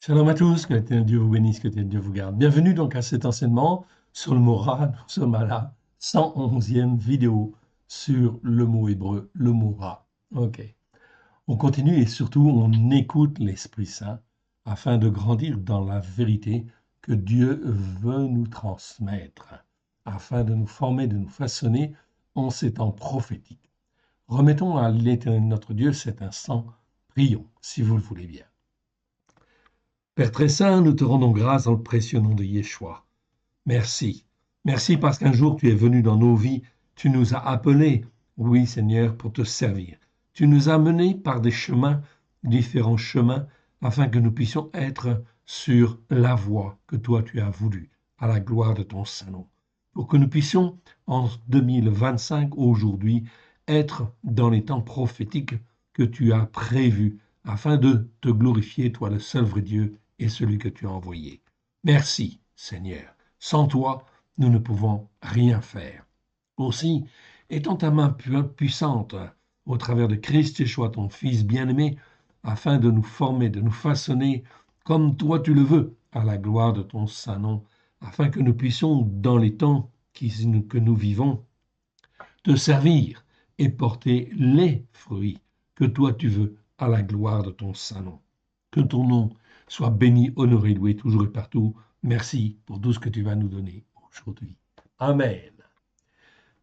Shalom à tous, que Dieu vous bénisse, que Dieu vous garde. Bienvenue donc à cet enseignement sur le mot Ra. Nous sommes à la 111e vidéo sur le mot hébreu, le mot Ra. Ok. On continue et surtout on écoute l'Esprit Saint afin de grandir dans la vérité que Dieu veut nous transmettre, afin de nous former, de nous façonner en ces temps prophétiques. Remettons à l'Éternel notre Dieu cet instant. Prions, si vous le voulez bien. Père très saint, nous te rendons grâce dans le précieux nom de Yeshua. Merci. Merci parce qu'un jour tu es venu dans nos vies, tu nous as appelés, oui Seigneur, pour te servir. Tu nous as menés par des chemins, différents chemins, afin que nous puissions être sur la voie que toi tu as voulu, à la gloire de ton Saint-Nom. Pour que nous puissions, en 2025, aujourd'hui, être dans les temps prophétiques que tu as prévus, afin de te glorifier, toi le seul vrai Dieu et celui que tu as envoyé. Merci, Seigneur. Sans toi, nous ne pouvons rien faire. Aussi, étends ta main puissante au travers de Christ Yeshua, ton Fils bien-aimé, afin de nous former, de nous façonner comme toi tu le veux, à la gloire de ton Saint-Nom, afin que nous puissions, dans les temps que nous vivons, te servir et porter les fruits que toi tu veux, à la gloire de ton Saint-Nom. Que ton nom soit béni, honoré, loué, toujours et partout. Merci pour tout ce que tu vas nous donner aujourd'hui. Amen.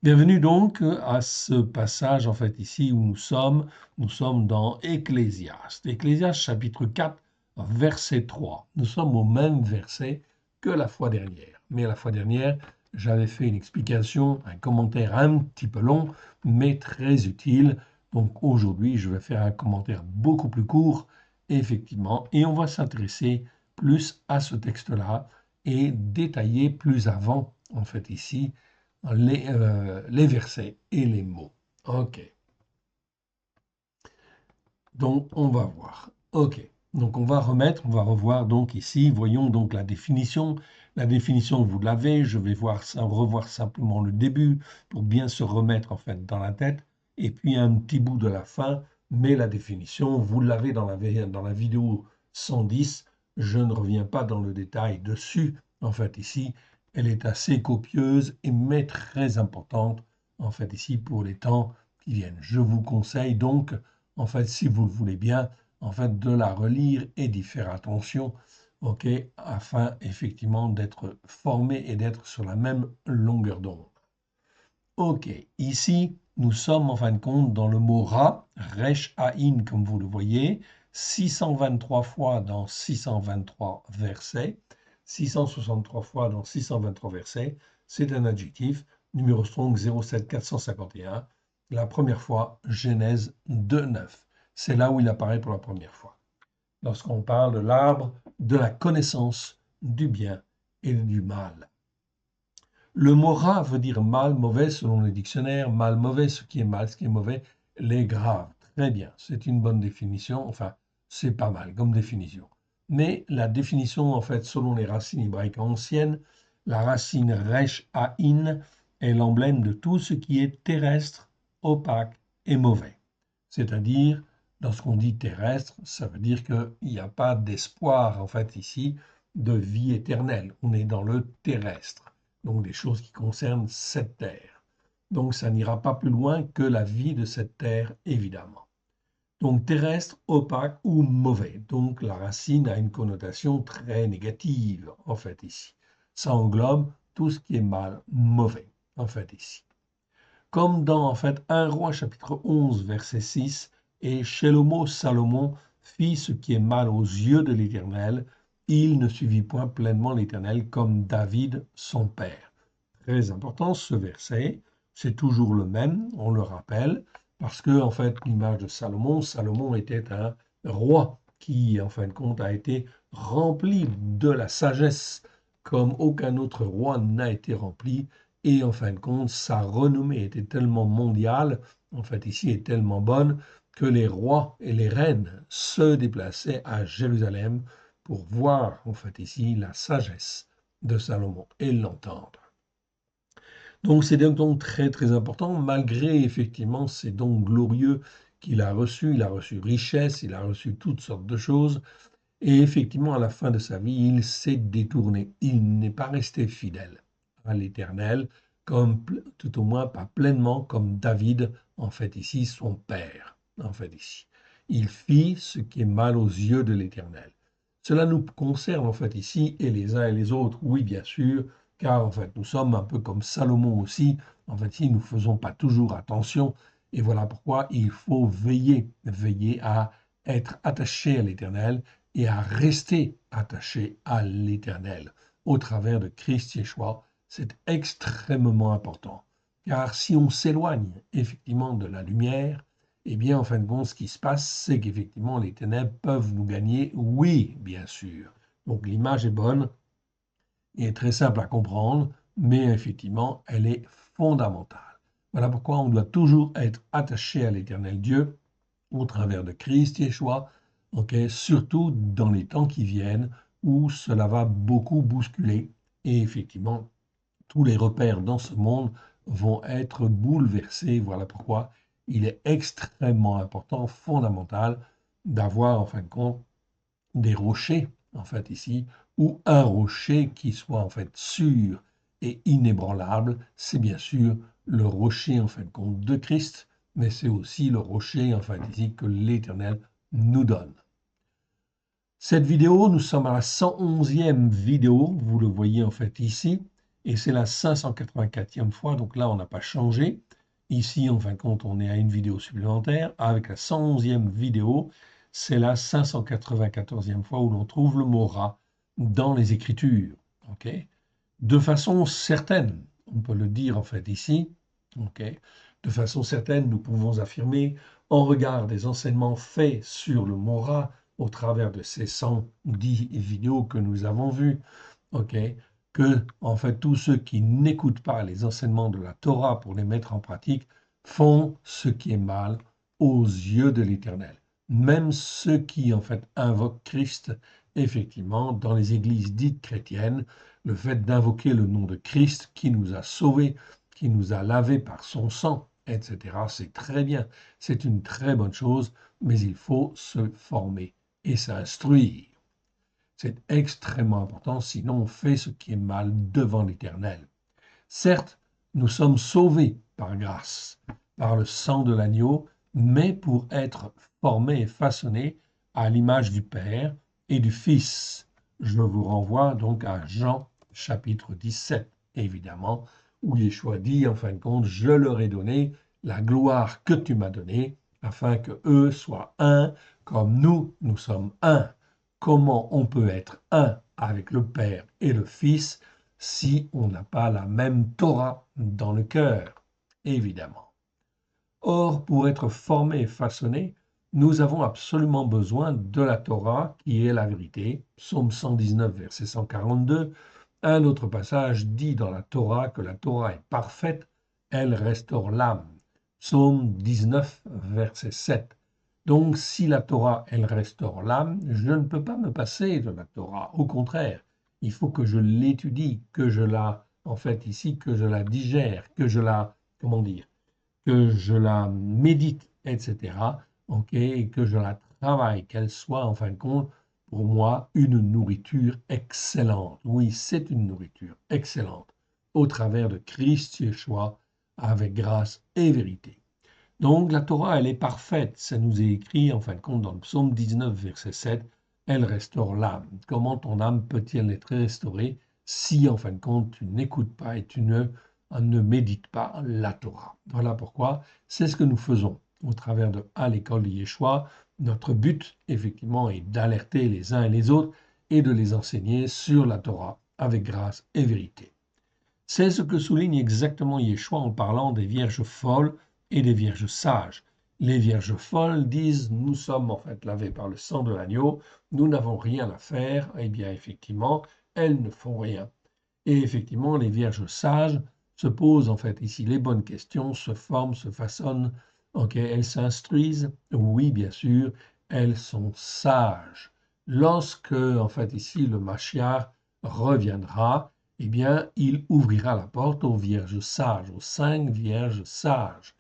Bienvenue donc à ce passage, en fait, ici où nous sommes. Nous sommes dans Ecclésiaste. Ecclésiaste, chapitre 4, verset 3. Nous sommes au même verset que la fois dernière. Mais la fois dernière, j'avais fait une explication, un commentaire un petit peu long, mais très utile. Donc aujourd'hui, je vais faire un commentaire beaucoup plus court, effectivement, et on va s'intéresser plus à ce texte-là et détailler plus avant, en fait, ici, les versets et les mots. OK. Donc, on va voir. OK. Donc, on va revoir donc ici, voyons donc la définition. La définition, vous l'avez, je vais revoir simplement le début pour bien se remettre en fait dans la tête. Et puis un petit bout de la fin, mais la définition, vous l'avez dans la vidéo 110. Je ne reviens pas dans le détail dessus. En fait, ici, elle est assez copieuse et mais très importante, en fait, ici, pour les temps qui viennent. Je vous conseille donc, en fait, si vous le voulez bien, en fait, de la relire et d'y faire attention, ok, afin effectivement d'être formé et d'être sur la même longueur d'onde. Ok, ici, nous sommes en fin de compte dans le mot Ra, Resh Aïn, comme vous le voyez, 623 fois dans 623 versets, 663 fois dans 623 versets, c'est un adjectif, numéro Strong 07451, la première fois, Genèse 2.9. C'est là où il apparaît pour la première fois. Lorsqu'on parle de l'arbre de la connaissance du bien et du mal. Le mot Ra veut dire mal, mauvais selon le dictionnaire, mal, mauvais, ce qui est mal, ce qui est mauvais, les graves. Très bien, c'est une bonne définition, enfin, c'est pas mal comme définition. Mais la définition, en fait, selon les racines hébraïques anciennes, la racine resh haïn est l'emblème de tout ce qui est terrestre, opaque et mauvais. C'est-à-dire, lorsqu'on dit terrestre, ça veut dire qu'il n'y a pas d'espoir, en fait, ici, de vie éternelle. On est dans le terrestre, donc des choses qui concernent cette terre. Donc ça n'ira pas plus loin que la vie de cette terre, évidemment. Donc terrestre, opaque ou mauvais. Donc la racine a une connotation très négative, en fait, ici. Ça englobe tout ce qui est mal, mauvais, en fait, ici. Comme dans, en fait, 1 Roi, chapitre 11, verset 6, et Shelomo, Salomon, fit ce qui est mal aux yeux de l'Éternel, il ne suivit point pleinement l'Éternel comme David, son père. Très important, ce verset, c'est toujours le même, on le rappelle, parce que, en fait, l'image de Salomon, Salomon était un roi qui, en fin de compte, a été rempli de la sagesse comme aucun autre roi n'a été rempli. Et en fin de compte, sa renommée était tellement mondiale, en fait ici est tellement bonne, que les rois et les reines se déplaçaient à Jérusalem pour voir, en fait ici, la sagesse de Salomon et l'entendre. Donc c'est donc très très important, malgré effectivement ces dons glorieux qu'il a reçus, il a reçu richesse, il a reçu toutes sortes de choses, Et effectivement, à la fin de sa vie, il s'est détourné. Il n'est pas resté fidèle à l'Éternel, comme tout au moins pas pleinement comme David, en fait ici, son père, en fait ici. Il fit ce qui est mal aux yeux de l'Éternel. Cela nous concerne en fait ici, et les uns et les autres, oui bien sûr, car en fait nous sommes un peu comme Salomon aussi, en fait si nous ne faisons pas toujours attention, et voilà pourquoi il faut veiller à être attaché à l'Éternel et à rester attaché à l'Éternel au travers de Christ Yeshua. C'est extrêmement important, car si on s'éloigne effectivement de la lumière, eh bien, en fin de compte, ce qui se passe, c'est qu'effectivement, les ténèbres peuvent nous gagner, oui, bien sûr. Donc, l'image est bonne et très simple à comprendre, mais effectivement, elle est fondamentale. Voilà pourquoi on doit toujours être attaché à l'Éternel Dieu au travers de Christ Yeshua, okay, surtout dans les temps qui viennent où cela va beaucoup bousculer et effectivement, tous les repères dans ce monde vont être bouleversés. Voilà pourquoi il est extrêmement important, fondamental, d'avoir en fin de compte des rochers, en fait ici, ou un rocher qui soit en fait sûr et inébranlable. C'est bien sûr le rocher en fin de compte de Christ, mais c'est aussi le rocher en fait ici que l'Éternel nous donne. Cette vidéo, nous sommes à la 111e vidéo, vous le voyez en fait ici, et c'est la 584e fois, donc là on n'a pas changé. Ici, en fin de compte, on est à une vidéo supplémentaire. Avec la 111e vidéo, c'est la 594e fois où l'on trouve le mot rat dans les Écritures. Okay, de façon certaine, on peut le dire en fait ici, okay, de façon certaine, nous pouvons affirmer, en regard des enseignements faits sur le mot rat, au travers de ces 110 vidéos que nous avons vues, okay, que en fait tous ceux qui n'écoutent pas les enseignements de la Torah pour les mettre en pratique font ce qui est mal aux yeux de l'Éternel. Même ceux qui en fait invoquent Christ, effectivement, dans les églises dites chrétiennes, le fait d'invoquer le nom de Christ qui nous a sauvés, qui nous a lavés par son sang, etc., c'est très bien, c'est une très bonne chose, mais il faut se former et s'instruire. C'est extrêmement important, sinon on fait ce qui est mal devant l'Éternel. Certes, nous sommes sauvés par grâce, par le sang de l'agneau, mais pour être formés et façonnés à l'image du Père et du Fils. Je vous renvoie donc à Jean chapitre 17, évidemment, où Yeshua dit en fin de compte, je leur ai donné la gloire que tu m'as donnée, afin que eux soient un, comme nous sommes un. Comment on peut être un avec le Père et le Fils si on n'a pas la même Torah dans le cœur, évidemment. Or, pour être formé et façonné, nous avons absolument besoin de la Torah qui est la vérité. Psaume 119, verset 142. Un autre passage dit dans la Torah que la Torah est parfaite, elle restaure l'âme. Psaume 19, verset 7. Donc, si la Torah, elle restaure l'âme, je ne peux pas me passer de la Torah. Au contraire, il faut que je l'étudie, que je la, en fait, ici, que je la digère, que je la, comment dire, que je la médite, etc., ok, et que je la travaille, qu'elle soit en fin de compte pour moi une nourriture excellente. Oui, c'est une nourriture excellente au travers de Christ Yeshua avec grâce et vérité. Donc la Torah, elle est parfaite. Ça nous est écrit en fin de compte dans le psaume 19, verset 7. Elle restaure l'âme. Comment ton âme peut-elle être restaurée si en fin de compte tu n'écoutes pas et tu ne médites pas la Torah? Voilà pourquoi c'est ce que nous faisons au travers de à l'école de Yeshua. Notre but, effectivement, est d'alerter les uns et les autres et de les enseigner sur la Torah avec grâce et vérité. C'est ce que souligne exactement Yeshua en parlant des vierges folles et des vierges sages. Les vierges folles disent nous sommes en fait lavés par le sang de l'agneau, nous n'avons rien à faire. Eh bien effectivement, elles ne font rien. Et effectivement, les vierges sages se posent en fait ici les bonnes questions, se forment, se façonnent. Ok, elles s'instruisent. Oui, bien sûr, elles sont sages. Lorsque en fait ici le Mashiach reviendra, eh bien, il ouvrira la porte aux vierges sages, aux 5 vierges sages.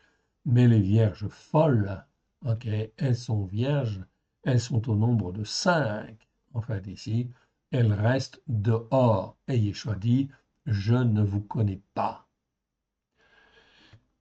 Mais les vierges folles, ok, elles sont vierges, elles sont au nombre de 5. en fait ici, elle reste dehors. Et Yeshua dit, je ne vous connais pas.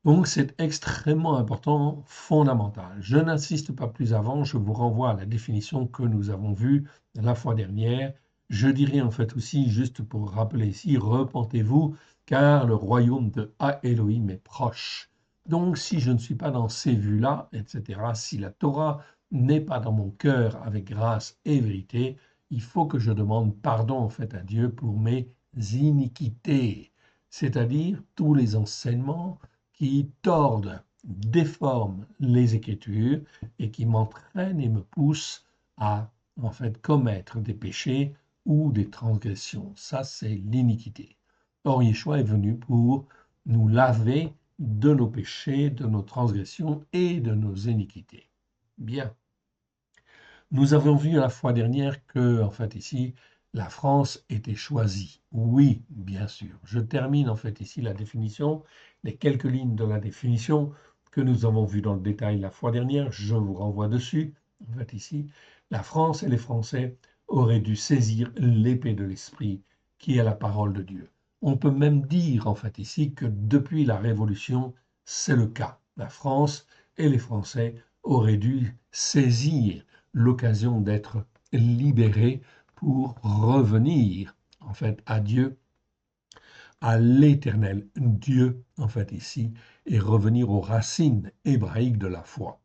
Donc c'est extrêmement important, fondamental. Je n'insiste pas plus avant, je vous renvoie à la définition que nous avons vue la fois dernière. Je dirais en fait aussi, juste pour rappeler ici, repentez-vous, car le royaume de Elohim est proche. Donc si je ne suis pas dans ces vues-là, etc., si la Torah n'est pas dans mon cœur avec grâce et vérité, il faut que je demande pardon en fait à Dieu pour mes iniquités, c'est-à-dire tous les enseignements qui tordent, déforment les Écritures et qui m'entraînent et me poussent à en fait commettre des péchés ou des transgressions. Ça, c'est l'iniquité. Or, Yeshua est venu pour nous laver de nos péchés, de nos transgressions et de nos iniquités. Bien. Nous avons vu la fois dernière que, en fait, ici, la France était choisie. Oui, bien sûr. Je termine, en fait, ici la définition, les quelques lignes de la définition que nous avons vues dans le détail la fois dernière. Je vous renvoie dessus. En fait, ici, la France et les Français auraient dû saisir l'épée de l'esprit qui est la parole de Dieu. On peut même dire, en fait, ici, que depuis la Révolution, c'est le cas. La France et les Français auraient dû saisir l'occasion d'être libéré pour revenir en fait à Dieu, à l'éternel Dieu en fait ici, et revenir aux racines hébraïques de la foi.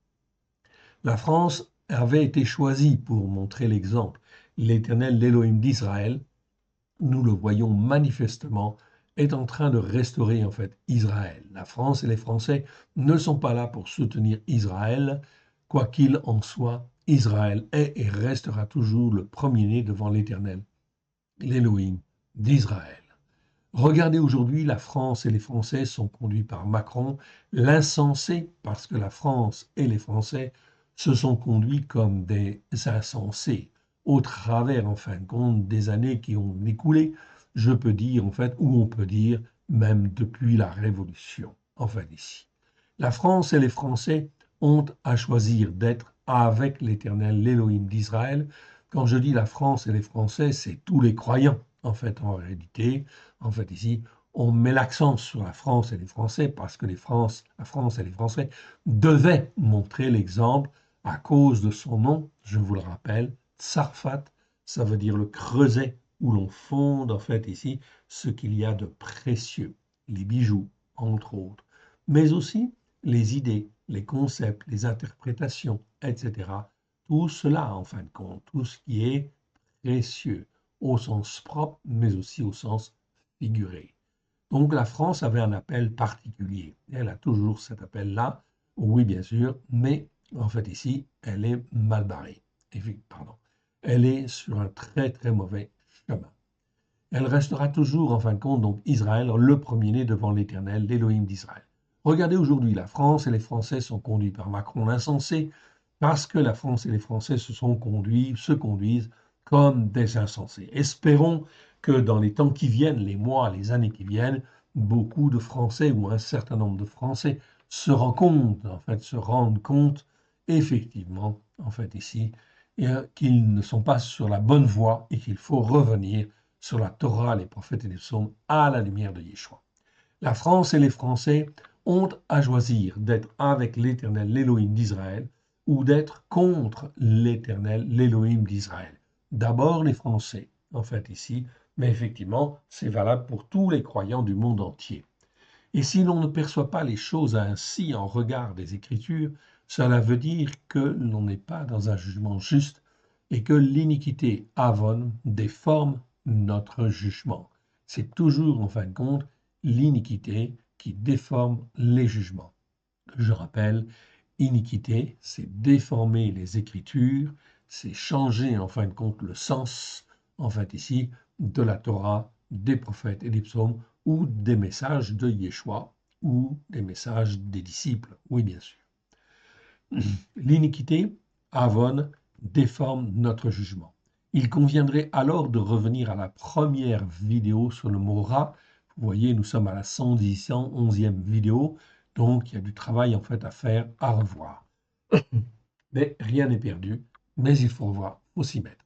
La France avait été choisie pour montrer l'exemple. L'éternel l'Élohim d'Israël, nous le voyons manifestement, est en train de restaurer en fait Israël. La France et les Français ne sont pas là pour soutenir Israël, quoi qu'il en soit. Israël est et restera toujours le premier-né devant l'Éternel, l'Élohim d'Israël. Regardez aujourd'hui, la France et les Français sont conduits par Macron, l'insensé, parce que la France et les Français se sont conduits comme des insensés, au travers, en fin de compte, des années qui ont écoulé, je peux dire, en fait, ou on peut dire, même depuis la Révolution, enfin ici. La France et les Français ont à choisir d'être avec l'Éternel, l'Élohim d'Israël. Quand je dis la France et les Français, c'est tous les croyants, en fait, en réalité. En fait, ici, on met l'accent sur la France et les Français parce que la France et les Français devaient montrer l'exemple à cause de son nom, je vous le rappelle, Tsarfat, ça veut dire le creuset où l'on fonde, en fait, ici, ce qu'il y a de précieux, les bijoux, entre autres, mais aussi les idées, les concepts, les interprétations, etc. Tout cela, en fin de compte, tout ce qui est précieux, au sens propre, mais aussi au sens figuré. Donc la France avait un appel particulier. Elle a toujours cet appel-là, oui bien sûr, mais en fait ici, elle est mal barrée. Pardon. Elle est sur un très très mauvais chemin. Elle restera toujours, en fin de compte, donc Israël, le premier-né devant l'Éternel, l'Élohim d'Israël. Regardez aujourd'hui, la France et les Français sont conduits par Macron l'insensé, parce que la France et les Français se conduisent comme des insensés. Espérons que dans les temps qui viennent, les mois, les années qui viennent, beaucoup de Français ou un certain nombre de Français se rendent compte, effectivement, en fait ici, qu'ils ne sont pas sur la bonne voie et qu'il faut revenir sur la Torah, les prophètes et les psaumes à la lumière de Yeshua. La France et les Français ont à choisir d'être avec l'Éternel, l'Élohim d'Israël, ou d'être contre l'Éternel, l'Élohim d'Israël. D'abord les Français, en fait ici, mais effectivement, c'est valable pour tous les croyants du monde entier. Et si l'on ne perçoit pas les choses ainsi en regard des Écritures, cela veut dire que l'on n'est pas dans un jugement juste et que l'iniquité avone déforme notre jugement. C'est toujours, en fin de compte, l'iniquité qui déforme les jugements. Je rappelle, iniquité, c'est déformer les Écritures, c'est changer, en fin de compte, le sens, en fait ici, de la Torah, des prophètes et des psaumes, ou des messages de Yeshua, ou des messages des disciples, oui bien sûr. L'iniquité, avone, déforme notre jugement. Il conviendrait alors de revenir à la première vidéo sur le mot rat. Vous voyez, nous sommes à la 111e vidéo, donc il y a du travail en fait à faire, à revoir. Mais rien n'est perdu, mais il faut voir, il faut s'y mettre.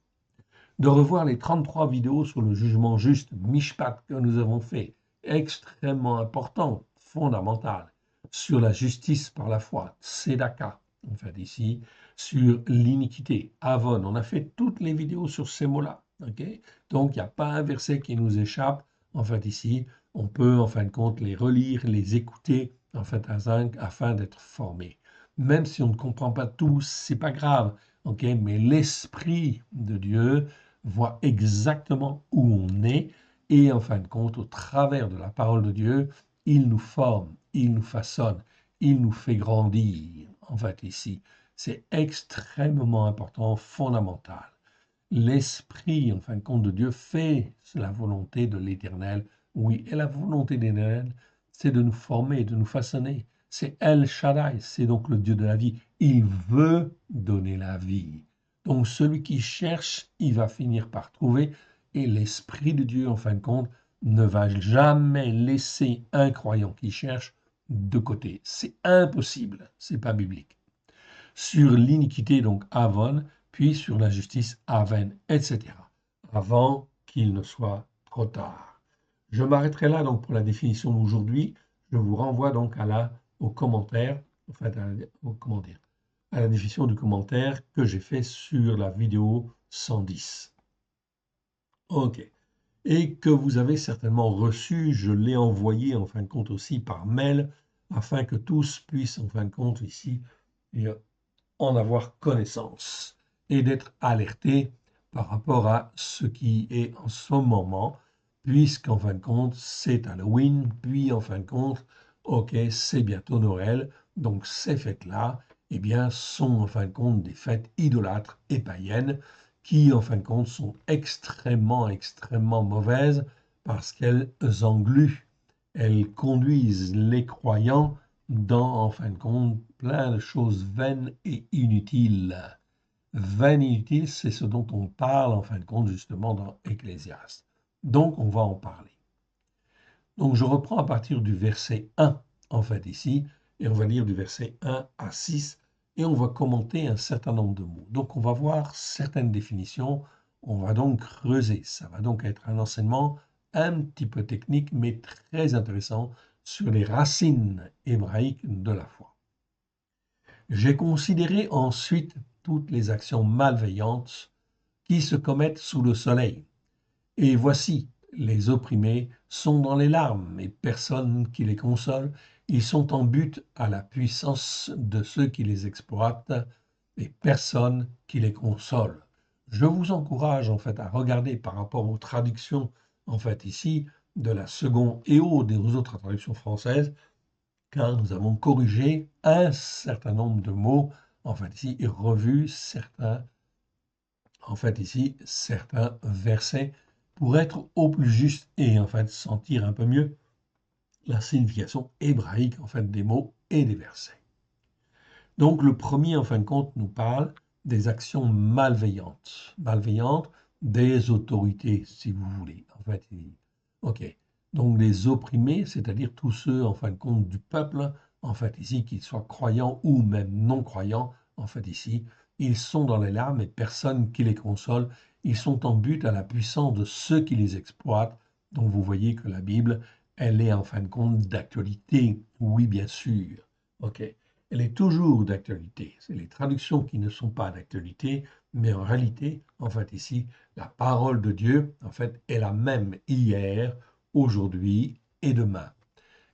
de revoir les 33 vidéos sur le jugement juste, Mishpat, que nous avons fait, extrêmement important, fondamental, sur la justice par la foi, Tzedaka, en fait ici, sur l'iniquité, Avon. On a fait toutes les vidéos sur ces mots-là. Okay, donc, il n'y a pas un verset qui nous échappe. En fait, ici, on peut, en fin de compte, les relire, les écouter, en fait, afin d'être formé. Même si on ne comprend pas tout, c'est pas grave. Okay, mais l'Esprit de Dieu voit exactement où on est et, en fin de compte, au travers de la parole de Dieu, il nous forme, il nous façonne, il nous fait grandir. En fait, ici, c'est extrêmement important, fondamental. L'Esprit, en fin de compte, de Dieu fait la volonté de l'Éternel. Oui, et la volonté de l'Éternel, c'est de nous former, de nous façonner. C'est El Shaddai, c'est donc le Dieu de la vie. Il veut donner la vie. Donc celui qui cherche, il va finir par trouver. Et l'Esprit de Dieu, en fin de compte, ne va jamais laisser un croyant qui cherche de côté. C'est impossible, c'est pas biblique. Sur l'iniquité, donc Avon, puis sur la justice Aven, etc. Avant qu'il ne soit trop tard. Je m'arrêterai là donc pour la définition d'aujourd'hui. Je vous renvoie donc au commentaire, enfin comment dire, à la définition du commentaire que j'ai fait sur la vidéo 110. OK. Et que vous avez certainement reçu, je l'ai envoyé en fin de compte aussi par mail, afin que tous puissent en fin de compte ici en avoir connaissance et d'être alerté par rapport à ce qui est en ce moment, puisqu'en fin de compte, c'est Halloween, puis en fin de compte, ok, c'est bientôt Noël, donc ces fêtes-là, eh bien, sont en fin de compte des fêtes idolâtres et païennes qui, en fin de compte, sont extrêmement, extrêmement mauvaises parce qu'elles engluent, elles conduisent les croyants dans, en fin de compte, plein de choses vaines et inutiles. Vaines et inutiles, c'est ce dont on parle, en fin de compte, justement, dans Ecclésiaste. Donc, on va en parler. Donc, je reprends à partir du verset 1, en fait, ici, et on va lire du verset 1 à 6, et on va commenter un certain nombre de mots. Donc, on va voir certaines définitions, on va donc creuser. Ça va donc être un enseignement un petit peu technique, mais très intéressant sur les racines hébraïques de la foi. J'ai considéré ensuite toutes les actions malveillantes qui se commettent sous le soleil. Et voici, les opprimés sont dans les larmes, et personne qui les console. Ils sont en butte à la puissance de ceux qui les exploitent, et personne qui les console. Je vous encourage en fait à regarder par rapport aux traductions, en fait ici, de la seconde et des autres traductions françaises, car nous avons corrigé un certain nombre de mots, en fait ici, et revu certains, en fait ici, certains versets pour être au plus juste et en fait sentir un peu mieux la signification hébraïque en fait des mots et des versets. Donc le premier en fin de compte nous parle des actions malveillantes, malveillantes des autorités si vous voulez. En fait, ok. Donc les opprimés, c'est-à-dire tous ceux en fin de compte du peuple, en fait ici, qu'ils soient croyants ou même non croyants, en fait ici, ils sont dans les larmes et personne qui les console. Ils sont en but à la puissance de ceux qui les exploitent. Donc vous voyez que la Bible, elle est en fin de compte d'actualité. Oui, bien sûr. Ok. Elle est toujours d'actualité. C'est les traductions qui ne sont pas d'actualité, mais en réalité, en fait ici, la parole de Dieu, en fait, est la même hier, aujourd'hui et demain.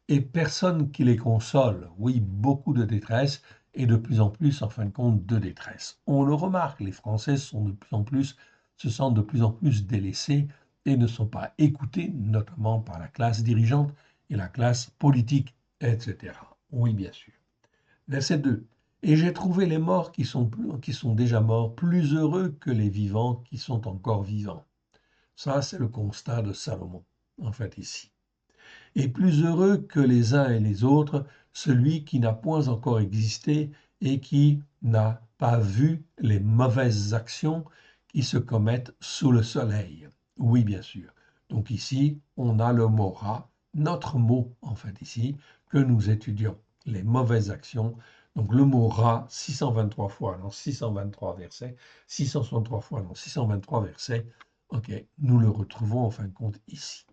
Et personne qui les console. Oui, beaucoup de détresse et de plus en plus, en fin de compte, de détresse. On le remarque, les Français sont de plus en plus, se sentent de plus en plus délaissés et ne sont pas écoutés, notamment par la classe dirigeante et la classe politique, etc. Oui, bien sûr. Verset 2. Et j'ai trouvé les morts qui sont déjà morts plus heureux que les vivants qui sont encore vivants. Ça, c'est le constat de Salomon, en fait, ici. Et plus heureux que les uns et les autres, celui qui n'a point encore existé et qui n'a pas vu les mauvaises actions qui se commettent sous le soleil. Oui, bien sûr. Donc ici, on a le mot ra, notre mot, en fait, ici, que nous étudions. Les mauvaises actions Donc le mot rat, 623 fois dans 623 versets, 663 fois dans 623 versets, ok, nous le retrouvons en fin de compte ici.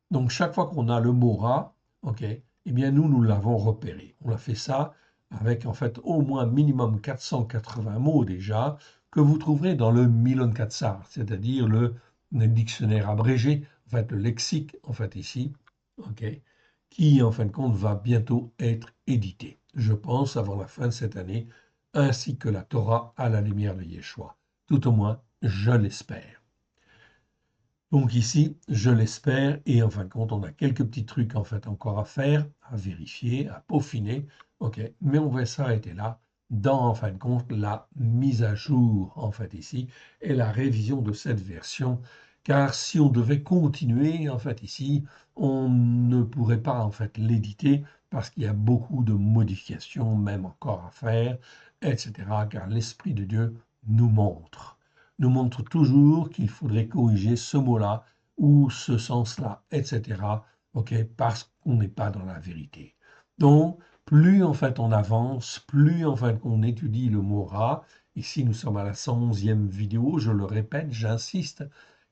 Donc chaque fois qu'on a le mot rat, ok, eh bien nous l'avons repéré. On a fait ça avec en fait au moins minimum 480 mots déjà que vous trouverez dans le Milon Katsar, c'est-à-dire le dictionnaire abrégé, en fait le lexique en fait ici, ok, qui en fin de compte va bientôt être édité, je pense avant la fin de cette année, ainsi que la Torah à la lumière de Yeshua. Tout au moins, je l'espère. Donc ici, je l'espère, et en fin de compte, on a quelques petits trucs en fait encore à faire, à vérifier, à peaufiner, ok, mais on va s'arrêter là dans en fin de compte la mise à jour en fait ici et la révision de cette version, car si on devait continuer en fait ici, on ne pourrait pas en fait l'éditer parce qu'il y a beaucoup de modifications même encore à faire, etc. Car l'Esprit de Dieu nous montre toujours qu'il faudrait corriger ce mot-là ou ce sens-là, etc. Ok, parce qu'on n'est pas dans la vérité. Donc, plus en fait on avance, plus en fait on étudie le mot rat. Ici, nous sommes à la 111e vidéo, je le répète, j'insiste,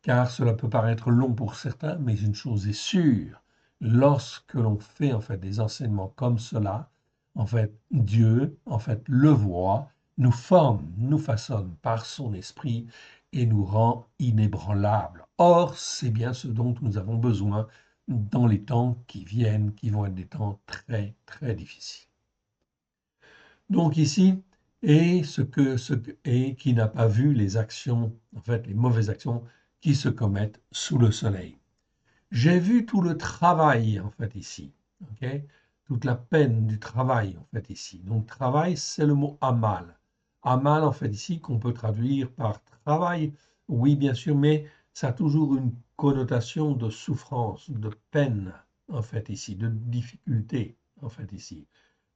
car cela peut paraître long pour certains, mais une chose est sûre, lorsque l'on fait en fait des enseignements comme cela, en fait, Dieu, en fait, le voit, nous forme, nous façonne par son esprit et nous rend inébranlables. Or, c'est bien ce dont nous avons besoin dans les temps qui viennent, qui vont être des temps très, très difficiles. Donc ici, et qui n'a pas vu les actions, en fait, les mauvaises actions qui se commettent sous le soleil. J'ai vu tout le travail, en fait, ici. Ok, toute la peine du travail, en fait, ici. Donc, travail, c'est le mot amal. Amal, en fait, ici, qu'on peut traduire par travail, oui, bien sûr, mais ça a toujours une connotation de souffrance, de peine, en fait, ici, de difficulté, en fait, ici.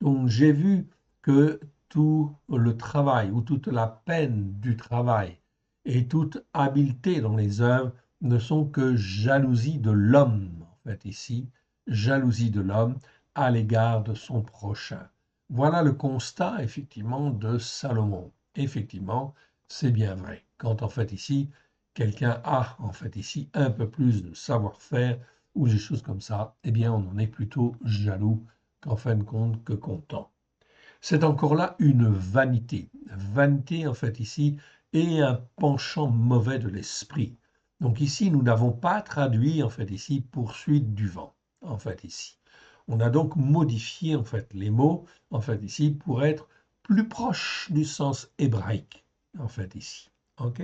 Donc, j'ai vu que tout le travail ou toute la peine du travail et toute habileté dans les œuvres ne sont que jalousie de l'homme, en fait, ici, jalousie de l'homme à l'égard de son prochain. Voilà le constat, effectivement, de Salomon. Effectivement, c'est bien vrai. Quand, en fait, ici, quelqu'un a, en fait, ici, un peu plus de savoir-faire ou des choses comme ça, eh bien, on en est plutôt jaloux qu'en fin de compte que content. C'est encore là une vanité. Vanité, en fait, ici, et un penchant mauvais de l'esprit. Donc ici, nous n'avons pas traduit, en fait, ici, poursuite du vent, en fait, ici. On a donc modifié, en fait, les mots, en fait, ici, pour être plus proche du sens hébraïque, en fait, ici. OK?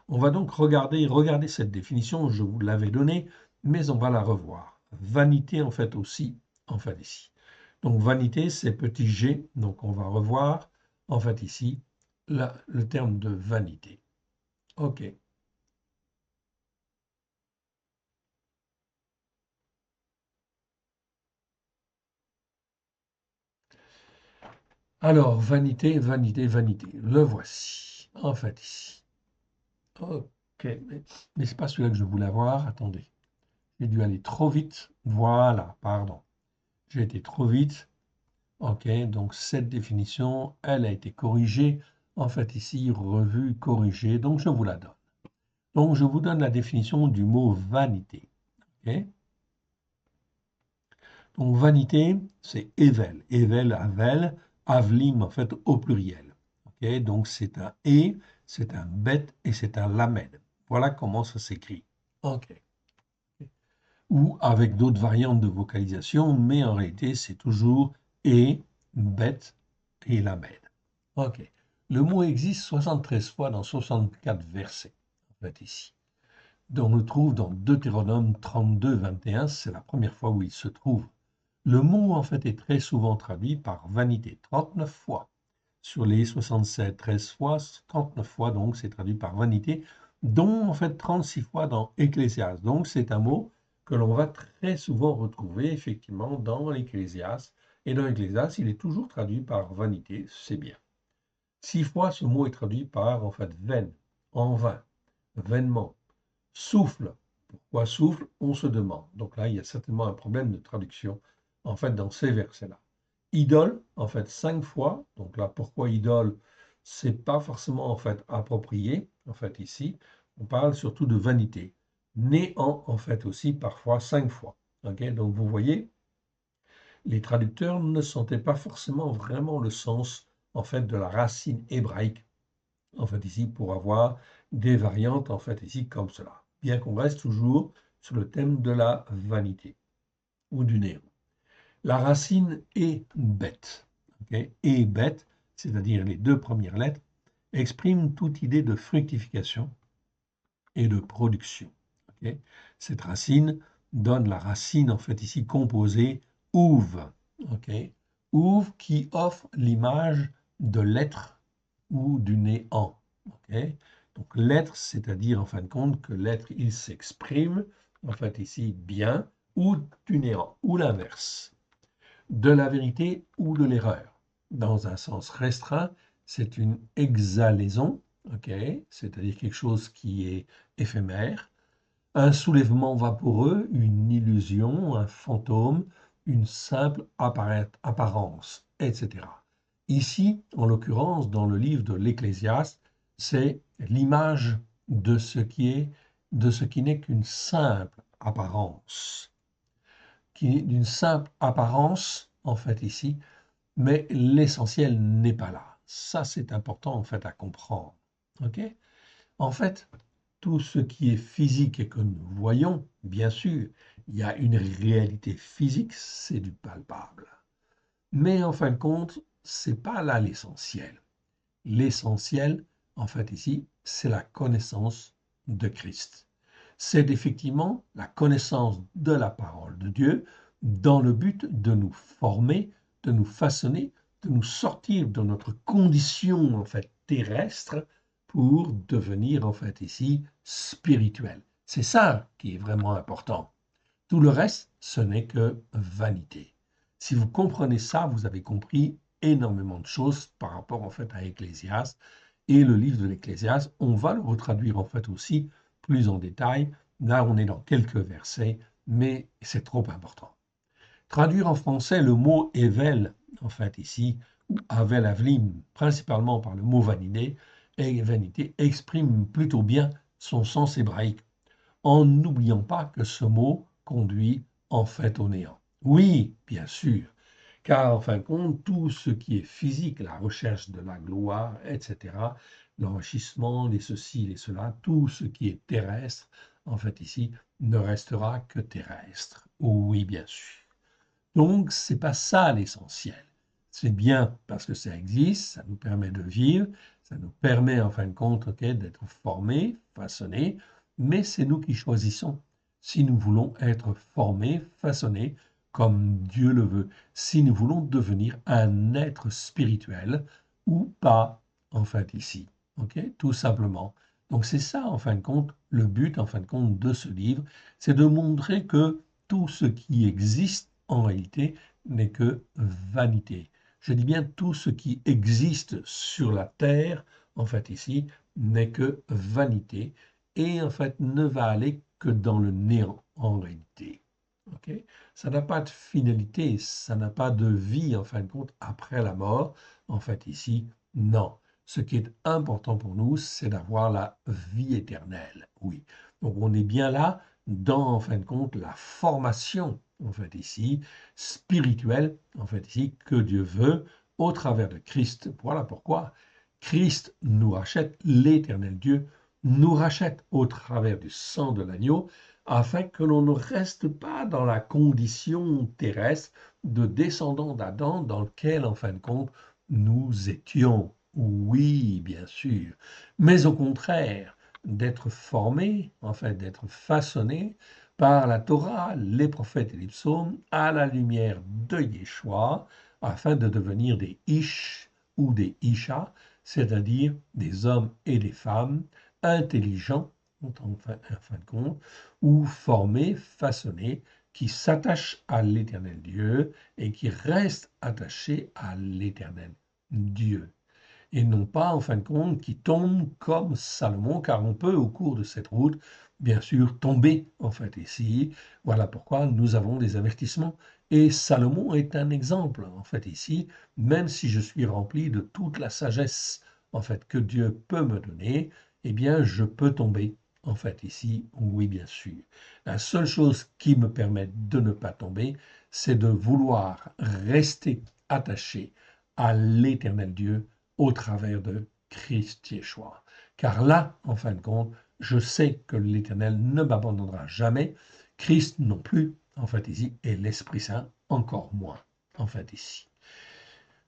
On va donc regarder cette définition, je vous l'avais donnée, mais on va la revoir. Vanité, en fait, aussi, en fait, ici. Donc vanité, c'est petit g, donc on va revoir en fait ici le terme de vanité. OK. Alors, vanité, vanité, vanité. Le voici, en fait ici. OK. Mais c'est pas celui-là que je voulais voir. Attendez. J'ai dû aller trop vite. Voilà, pardon. J'ai été trop vite. OK. Donc cette définition, elle a été corrigée. En fait ici, revue, corrigée. Donc je vous la donne. Donc je vous donne la définition du mot vanité. OK. Donc vanité, c'est Evel. Evel, Avel, Avlim en fait au pluriel. Ok, donc c'est un E, c'est un Bet et c'est un Lamed. Voilà comment ça s'écrit. Ok. Ou avec d'autres variantes de vocalisation, mais en réalité c'est toujours E, Bet et Lamed. Ok. Le mot existe 73 fois dans 64 versets, en fait ici. Donc on le trouve dans Deutéronome 32, 21, c'est la première fois où il se trouve. Le mot, en fait, est très souvent traduit par vanité, 39 fois. Sur les 67, 13 fois, 39 fois, donc, c'est traduit par vanité, dont, en fait, 36 fois dans Ecclésiaste. Donc, c'est un mot que l'on va très souvent retrouver, effectivement, dans l'Ecclésiaste. Et dans l'Ecclésiaste, il est toujours traduit par vanité, c'est bien. 6 fois, ce mot est traduit par, en fait, vaine, en vain, vainement, souffle. Pourquoi souffle? On se demande. Donc là, il y a certainement un problème de traduction, en fait, dans ces versets-là. idole, en fait, 5 fois. Donc là, pourquoi idole? C'est pas forcément, en fait, approprié, en fait, ici. On parle surtout de vanité. Néant, en fait, aussi, parfois, 5 fois. Ok, donc vous voyez, les traducteurs ne sentaient pas forcément vraiment le sens, en fait, de la racine hébraïque, en fait, ici, pour avoir des variantes, en fait, ici, comme cela. Bien qu'on reste toujours sur le thème de la vanité ou du néant. La racine est bête. Ok, et bête, c'est-à-dire les 2 premières lettres, expriment toute idée de fructification et de production. Ok, cette racine donne la racine, en fait, ici, composée ouve. Ok, ouve qui offre l'image de l'être ou du néant. Ok, donc l'être, c'est-à-dire, en fin de compte, que l'être, il s'exprime, en fait, ici, bien, ou du néant, ou l'inverse de la vérité ou de l'erreur. Dans un sens restreint, c'est une exhalaison, ok, c'est-à-dire quelque chose qui est éphémère, un soulèvement vaporeux, une illusion, un fantôme, une simple apparence, etc. Ici, en l'occurrence, dans le livre de l'Ecclésiaste, c'est l'image de ce qui est, de ce qui n'est qu'une simple apparence, qui est d'une simple apparence, en fait, ici, mais l'essentiel n'est pas là. Ça, c'est important, en fait, à comprendre. OK? En fait, tout ce qui est physique et que nous voyons, bien sûr, il y a une réalité physique, c'est du palpable. Mais en fin de compte, c'est pas là l'essentiel. L'essentiel, en fait, ici, c'est la connaissance de Christ. C'est effectivement la connaissance de la parole de Dieu dans le but de nous former, de nous façonner, de nous sortir de notre condition, en fait, terrestre pour devenir, en fait, ici, spirituel. C'est ça qui est vraiment important. Tout le reste, ce n'est que vanité. Si vous comprenez ça, vous avez compris énormément de choses par rapport en fait à Ecclésiaste. Et le livre de l'Ecclésiaste, on va le retraduire en fait aussi plus en détail. Là, on est dans quelques versets, mais c'est trop important. Traduire en français le mot Evel, en fait ici, ou Avel Avlim, principalement par le mot vanité, et vanité exprime plutôt bien son sens hébraïque en n'oubliant pas que ce mot conduit en fait au néant. Oui, bien sûr, car en fin de compte, tout ce qui est physique, la recherche de la gloire, etc., l'enrichissement, les ceci, les cela, tout ce qui est terrestre, en fait ici, ne restera que terrestre. Oui, bien sûr. Donc, c'est pas ça l'essentiel. C'est bien parce que ça existe, ça nous permet de vivre, ça nous permet en fin de compte d'être formés, façonnés, mais c'est nous qui choisissons si nous voulons être formés, façonnés comme Dieu le veut, si nous voulons devenir un être spirituel ou pas, en fait, ici. Ok, tout simplement. Donc c'est ça, en fin de compte, le but, en fin de compte, de ce livre, c'est de montrer que tout ce qui existe en réalité n'est que vanité. Je dis bien tout ce qui existe sur la terre, en fait ici, n'est que vanité et en fait ne va aller que dans le néant en réalité. Ok, ça n'a pas de finalité, ça n'a pas de vie en fin de compte après la mort. En fait ici, non. Ce qui est important pour nous, c'est d'avoir la vie éternelle. Oui. Donc on est bien là dans, en fin de compte, la formation, en fait, ici, spirituelle, en fait, ici, que Dieu veut au travers de Christ. Voilà pourquoi Christ nous rachète, l'éternel Dieu nous rachète au travers du sang de l'agneau, afin que l'on ne reste pas dans la condition terrestre de descendant d'Adam dans lequel, en fin de compte, nous étions. Oui, bien sûr, mais au contraire, d'être formé, en fait, d'être façonné par la Torah, les prophètes et les psaumes, à la lumière de Yeshua, afin de devenir des Ish ou des Isha, c'est-à-dire des hommes et des femmes intelligents, en fin de compte, ou formés, façonnés, qui s'attachent à l'éternel Dieu et qui restent attachés à l'éternel Dieu et non pas, en fin de compte, qui tombent comme Salomon, car on peut, au cours de cette route, bien sûr, tomber, en fait, ici. Voilà pourquoi nous avons des avertissements. Et Salomon est un exemple, en fait, ici, même si je suis rempli de toute la sagesse, en fait, que Dieu peut me donner, eh bien, je peux tomber, en fait, ici, oui, bien sûr. La seule chose qui me permet de ne pas tomber, c'est de vouloir rester attaché à l'éternel Dieu au travers de Christ Yeshua. Car là, en fin de compte, je sais que l'Éternel ne m'abandonnera jamais, Christ non plus, en fait ici, et l'Esprit Saint encore moins, en fait ici.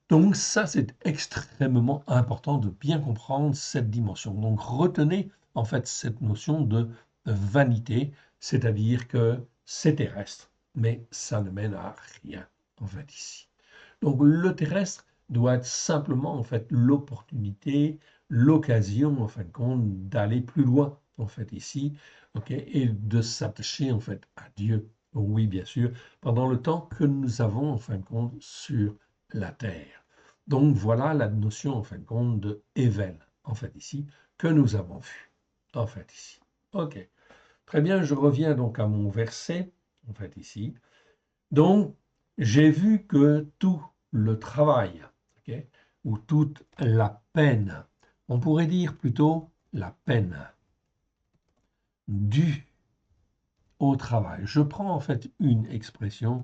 Donc ça, c'est extrêmement important de bien comprendre cette dimension. Donc retenez en fait cette notion de vanité, c'est-à-dire que c'est terrestre, mais ça ne mène à rien, en fait ici. Donc le terrestre doit être simplement en fait l'opportunité, l'occasion en fin de compte d'aller plus loin en fait ici, ok, et de s'attacher en fait à Dieu. Oui, bien sûr, pendant le temps que nous avons en fin de compte sur la terre. Donc voilà la notion en fin de compte de Evel en fait ici que nous avons vu en fait ici. Ok, très bien, je reviens donc à mon verset en fait ici. Donc, j'ai vu que tout le travail, ok, ou toute la peine, on pourrait dire plutôt la peine due au travail. Je prends en fait une expression,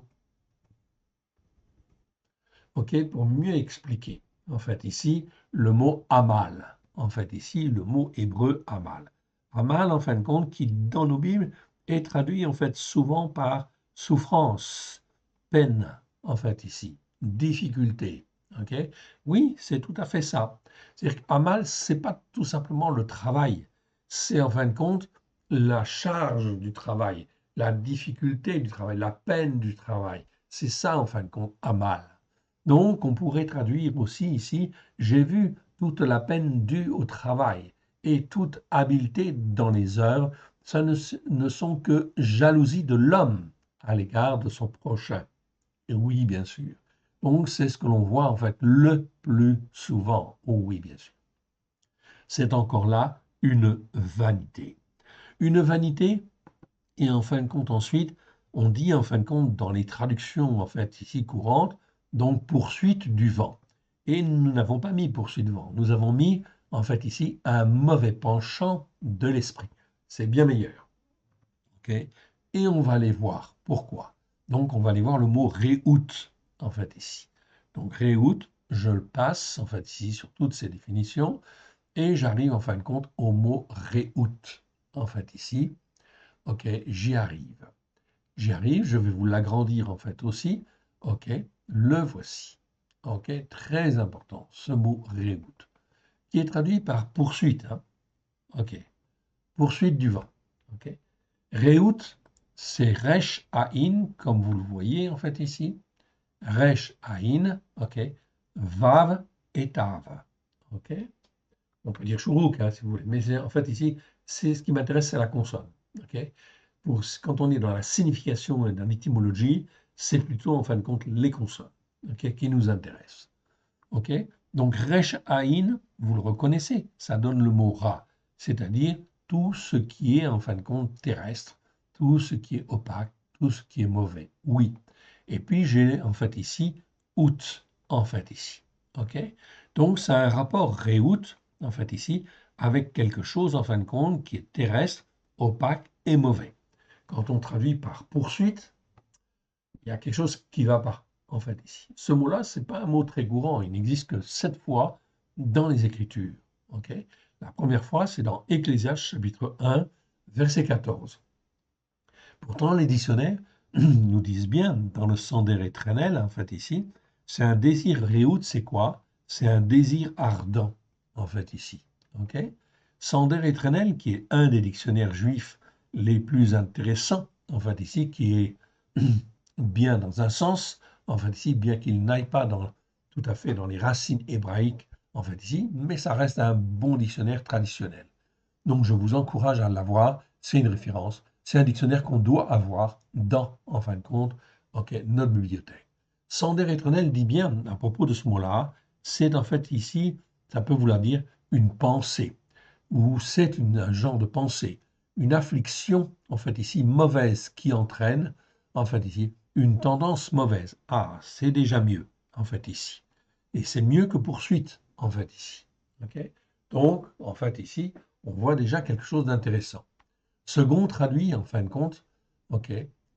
ok, pour mieux expliquer. En fait, ici, le mot amal. En fait, ici, le mot hébreu amal. Amal, en fin de compte, qui dans nos Bibles est traduit en fait souvent par souffrance, peine, en fait, ici, difficulté. Ok. Oui, c'est tout à fait ça. C'est-à-dire qu'amal, c'est pas tout simplement le travail, c'est en fin de compte la charge du travail, la difficulté du travail, la peine du travail. C'est ça, en fin de compte, amal. Donc, on pourrait traduire aussi ici, j'ai vu toute la peine due au travail et toute habileté dans les œuvres, ça ne sont que jalousie de l'homme à l'égard de son prochain. Et oui, bien sûr. Donc, c'est ce que l'on voit en fait le plus souvent. Oh oui, bien sûr. C'est encore là une vanité. Une vanité, et en fin de compte ensuite, on dit en fin de compte dans les traductions en fait ici courantes, donc poursuite du vent. Et nous n'avons pas mis poursuite du vent, nous avons mis en fait ici un mauvais penchant de l'esprit. C'est bien meilleur. Ok. Et on va aller voir pourquoi. Donc on va aller voir le mot réout en fait ici. Donc réout, je le passe en fait ici sur toutes ces définitions et j'arrive en fin de compte au mot réout en fait ici. Ok, j'y arrive. J'y arrive, je vais vous l'agrandir en fait aussi. Ok, le voici. Ok, très important, ce mot réout, qui est traduit par poursuite. Hein. Ok, poursuite du vent. Ok, réout, c'est resh aïn, comme vous le voyez en fait ici. Resh aïn, ok, vav et tav. Ok, on peut dire chourouk hein, si vous voulez, mais en fait ici, c'est ce qui m'intéresse, c'est la consonne. Ok, quand on est dans la signification et dans l'étymologie, c'est plutôt en fin de compte les consonnes ok, qui nous intéressent. Ok. Donc Resh Aïn, vous le reconnaissez, ça donne le mot Ra, c'est-à-dire tout ce qui est en fin de compte terrestre, tout ce qui est opaque, tout ce qui est mauvais. Oui. Et puis j'ai en fait ici Out, en fait ici. Ok. Donc c'est un rapport Réout, en fait ici, avec quelque chose en fin de compte qui est terrestre, opaque et mauvais. Quand on traduit par poursuite, il y a quelque chose qui ne va pas, en fait, ici. Ce mot-là, ce n'est pas un mot très courant. Il n'existe que 7 fois dans les Écritures. Ok. La première fois, c'est dans Ecclésiaste, chapitre 1, verset 14. Pourtant, les dictionnaires nous disent bien, dans le Sonder éternel, en fait, ici, c'est un désir réout, c'est quoi? C'est un désir ardent, en fait, ici. Ok. Sonder éternel, qui est un des dictionnaires juifs les plus intéressants, en fait, ici, qui est bien dans un sens, en fait ici, bien qu'il n'aille pas tout à fait dans les racines hébraïques, en fait ici, mais ça reste un bon dictionnaire traditionnel. Donc je vous encourage à l'avoir, c'est une référence, c'est un dictionnaire qu'on doit avoir dans, en fin de compte, ok, notre bibliothèque. Sender éternel dit bien à propos de ce mot-là, c'est en fait ici, ça peut vouloir dire une pensée, ou c'est un genre de pensée, une affliction, en fait, ici, mauvaise, qui entraîne, en fait, ici, une tendance mauvaise. Ah, c'est déjà mieux, en fait, ici. Et c'est mieux que poursuite, en fait, ici. Ok. Donc, en fait, ici, on voit déjà quelque chose d'intéressant. Second traduit, en fin de compte, ok,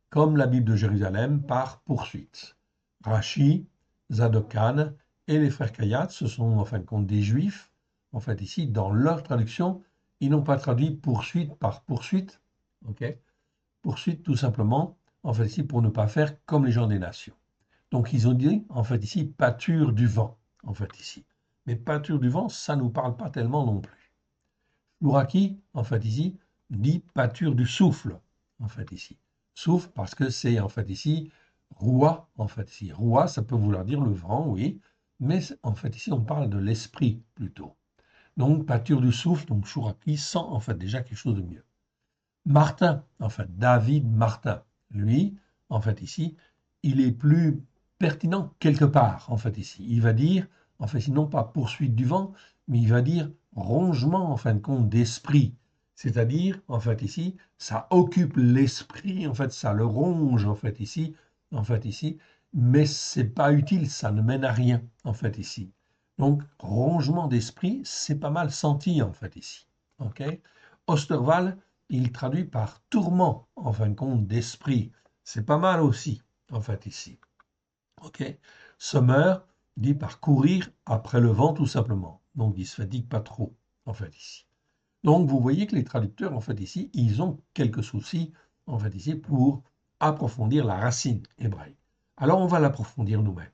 comme la Bible de Jérusalem, par poursuite. Rachi, Zadokan et les frères Kayat, ce sont en fin de compte des juifs. En fait, ici, dans leur traduction, ils n'ont pas traduit poursuite par poursuite. Ok, poursuite, tout simplement, en fait, ici, pour ne pas faire comme les gens des nations. Donc, ils ont dit, en fait, ici, pâture du vent, en fait, ici. Mais pâture du vent, ça ne nous parle pas tellement non plus. L'ouraki, en fait, ici, dit pâture du souffle, en fait, ici. Souffle parce que c'est, en fait, ici, roi, en fait, ici. Roi, ça peut vouloir dire le vent, oui, mais en fait, ici, on parle de l'esprit, plutôt. Donc, pâture du souffle, donc Chouraki sent, en fait, déjà quelque chose de mieux. Martin, en fait, David Martin, lui, en fait, ici, il est plus pertinent quelque part, en fait, ici. Il va dire, en fait, non pas poursuite du vent, mais il va dire rongement, en fin de compte, d'esprit. C'est-à-dire, en fait, ici, ça occupe l'esprit, en fait, ça le ronge, en fait, ici, mais c'est pas utile, ça ne mène à rien, en fait, ici. Donc, rongement d'esprit, c'est pas mal senti, en fait, ici. OK? Osterwald, il traduit par tourment, en fin de compte, d'esprit. C'est pas mal aussi, en fait, ici. OK. Summer dit par courir après le vent, tout simplement. Donc, il se fatigue pas trop, en fait, ici. Donc, vous voyez que les traducteurs, en fait, ici, ils ont quelques soucis, en fait, ici, pour approfondir la racine hébraïque. Alors, on va l'approfondir nous-mêmes.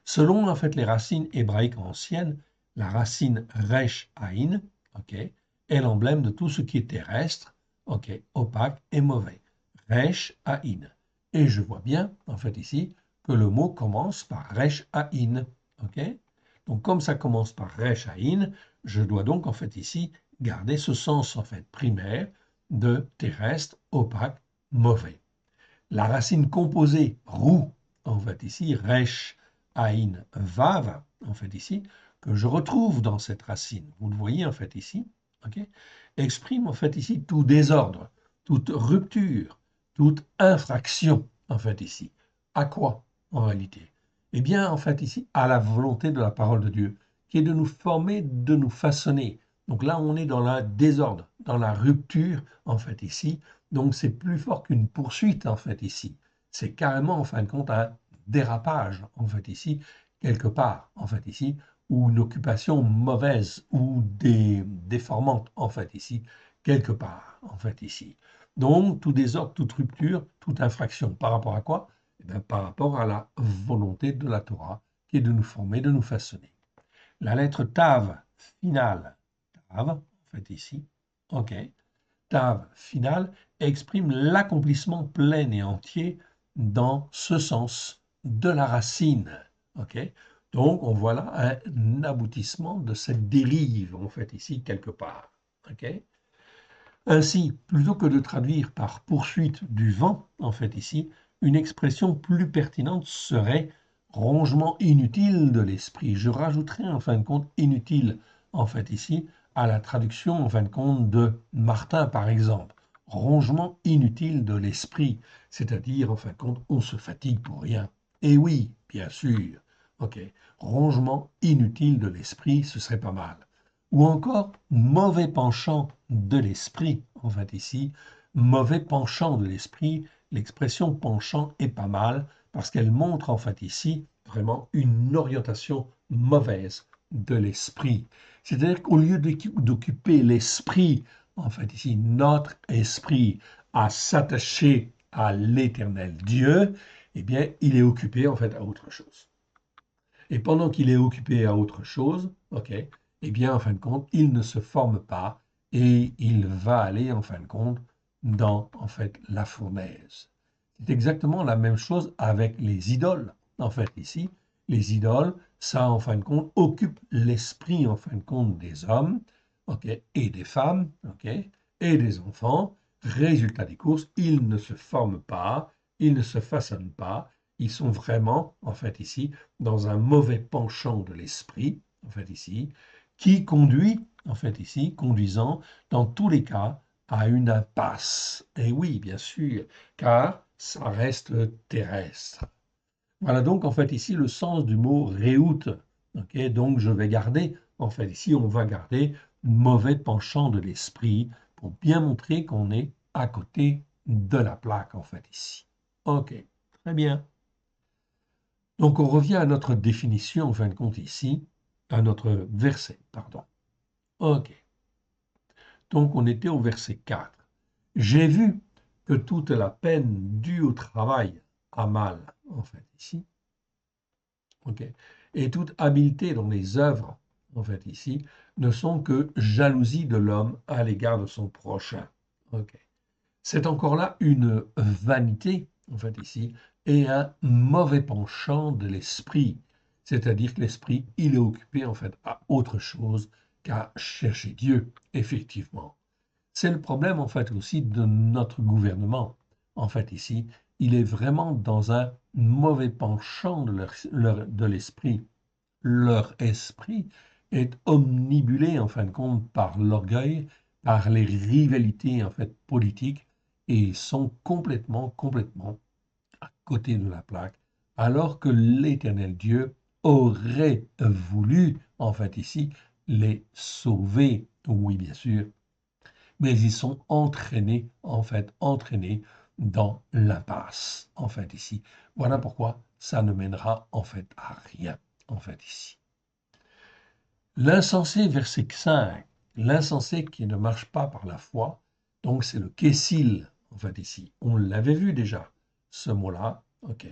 Selon, en fait, les racines hébraïques anciennes, la racine resh aïn, ok, est l'emblème de tout ce qui est terrestre, ok, opaque et mauvais. Resh aïn. Et je vois bien, en fait, ici, que le mot commence par resh aïn, ok. Donc, comme ça commence par resh aïn, je dois donc, en fait, ici, garder ce sens, en fait, primaire de terrestre, opaque, mauvais. La racine composée roux, en fait ici, resh, aïn, vav, en fait ici, que je retrouve dans cette racine, vous le voyez en fait ici, ok, exprime en fait ici tout désordre, toute rupture, toute infraction, en fait ici. À quoi en réalité? Eh bien, en fait ici, à la volonté de la parole de Dieu, qui est de nous former, de nous façonner. Donc là, on est dans la désordre, dans la rupture, en fait ici, donc c'est plus fort qu'une poursuite en fait ici. C'est carrément en fin de compte un dérapage en fait ici, quelque part en fait ici, ou une occupation mauvaise ou déformante en fait ici, quelque part en fait ici. Donc tout désordre, toute rupture, toute infraction. Par rapport à quoi? Eh bien, par rapport à la volonté de la Torah qui est de nous former, de nous façonner. La lettre Tav finale, Tav en fait ici, ok, Tav final exprime l'accomplissement plein et entier dans ce sens de la racine. Ok. Donc, on voit là un aboutissement de cette dérive, en fait, ici, quelque part. Ok. Ainsi, plutôt que de traduire par poursuite du vent, en fait, ici, une expression plus pertinente serait rongement inutile de l'esprit. Je rajouterai en fin de compte inutile, en fait, ici, à la traduction, en fin de compte, de Martin, par exemple. Rongement inutile de l'esprit, c'est-à-dire, en fin de compte, on se fatigue pour rien. Et oui, bien sûr. Ok. Rongement inutile de l'esprit, ce serait pas mal. Ou encore mauvais penchant de l'esprit, en fait ici, mauvais penchant de l'esprit, l'expression penchant est pas mal parce qu'elle montre en fait ici vraiment une orientation mauvaise de l'esprit. C'est-à-dire qu'au lieu d'occuper l'esprit, en fait ici, notre esprit à s'attacher à l'éternel Dieu, eh bien, il est occupé en fait à autre chose. Et pendant qu'il est occupé à autre chose, ok, eh bien, en fin de compte, il ne se forme pas et il va aller, en fin de compte, dans, en fait, la fournaise. C'est exactement la même chose avec les idoles. En fait, ici, les idoles, ça, en fin de compte, occupe l'esprit, en fin de compte, des hommes, ok, et des femmes, ok, et des enfants. Résultat des courses, ils ne se forment pas, ils ne se façonnent pas, ils sont vraiment, en fait, ici, dans un mauvais penchant de l'esprit, en fait ici, qui conduit, en fait ici, conduisant, dans tous les cas, à une impasse. Et oui, bien sûr, car ça reste terrestre. Voilà donc en fait ici le sens du mot réoute. Ok, donc je vais garder, en fait ici on va garder mauvais penchant de l'esprit pour bien montrer qu'on est à côté de la plaque en fait ici. Ok, très bien. Donc on revient à notre définition en fin de compte ici, à notre verset, pardon. Ok, donc on était au verset 4. J'ai vu que toute la peine due au travail a mal, en fait ici. Ok. Et toute habileté dans les œuvres, en fait, ici, ne sont que jalousie de l'homme à l'égard de son prochain. Ok. C'est encore là une vanité, en fait, ici, et un mauvais penchant de l'esprit. C'est-à-dire que l'esprit, il est occupé, en fait, à autre chose qu'à chercher Dieu, effectivement. C'est le problème, en fait, aussi de notre gouvernement. En fait, ici, il est vraiment dans un mauvais penchant de l'esprit. Leur esprit est omnibulé, en fin de compte, par l'orgueil, par les rivalités, en fait, politiques, et ils sont complètement à côté de la plaque, alors que l'Éternel Dieu aurait voulu, en fait, ici, les sauver. Oui, bien sûr, mais ils sont entraînés, en fait, entraînés dans l'impasse, en fait, ici. Voilà pourquoi ça ne mènera, en fait, à rien, en fait, ici. L'insensé, verset 5, l'insensé qui ne marche pas par la foi, donc c'est le kessil, en fait, ici. On l'avait vu déjà, ce mot-là, ok.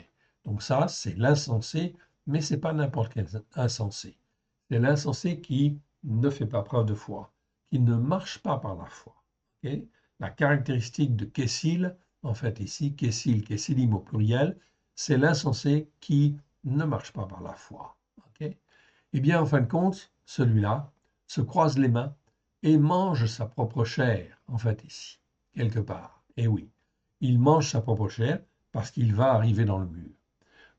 Donc ça, c'est l'insensé, mais c'est pas n'importe quel insensé. C'est l'insensé qui ne fait pas preuve de foi, qui ne marche pas par la foi. Ok. La caractéristique de kessil, en fait, ici, kessil, kessilim au pluriel, c'est l'insensé qui ne marche pas par la foi. Ok. Eh bien, en fin de compte, celui-là se croise les mains et mange sa propre chair, en fait, ici, quelque part. Et oui, il mange sa propre chair parce qu'il va arriver dans le mur.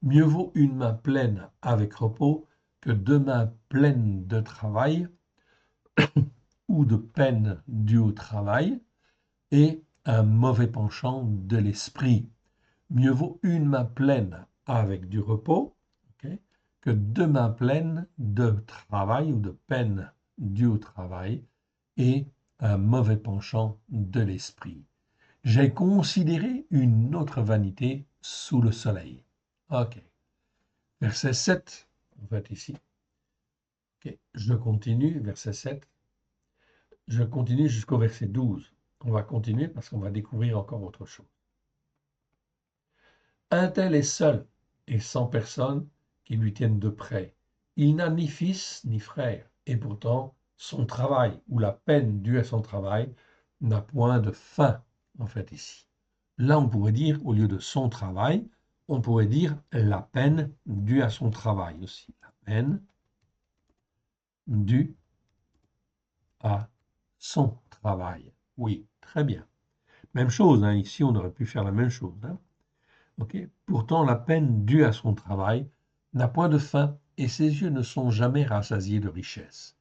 Mieux vaut une main pleine avec repos que deux mains pleines de travail ou de peine due au travail et un mauvais penchant de l'esprit. Mieux vaut une main pleine avec du repos, ok, que deux mains pleines de travail ou de peine due au travail et un mauvais penchant de l'esprit. J'ai considéré une autre vanité sous le soleil. Ok. Verset 7, en fait ici. Ok. Je continue, verset 7. Je continue jusqu'au verset 12. On va continuer parce qu'on va découvrir encore autre chose. Un tel est seul et sans personne qui lui tienne de près. Il n'a ni fils ni frère, et pourtant son travail ou la peine due à son travail n'a point de fin, en fait, ici. Là, on pourrait dire, au lieu de son travail, on pourrait dire la peine due à son travail aussi. La peine due à son travail. Oui, très bien. Même chose, hein, ici, on aurait pu faire la même chose. Hein. Okay. Pourtant, la peine due à son travail n'a point de fin et ses yeux ne sont jamais rassasiés de richesse.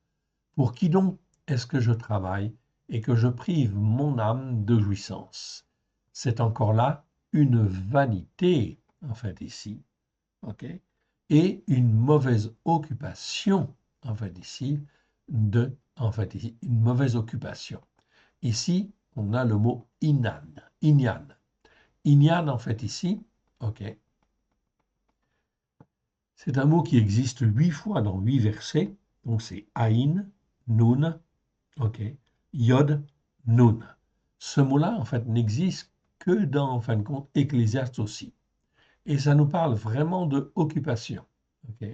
Pour qui donc est-ce que je travaille et que je prive mon âme de jouissance? C'est encore là une vanité, en fait, ici, ok, et une mauvaise occupation, en fait, ici, en fait, ici, une mauvaise occupation. Ici, on a le mot inan, inyan. Inyan, en fait, ici, ok, c'est un mot qui existe 8 fois dans 8 versets. Donc c'est Aïn, Nun, ok, Yod, Nun. Ce mot-là, en fait, n'existe que dans, en fin de compte, Ecclésiaste aussi. Et ça nous parle vraiment de occupation. Ok.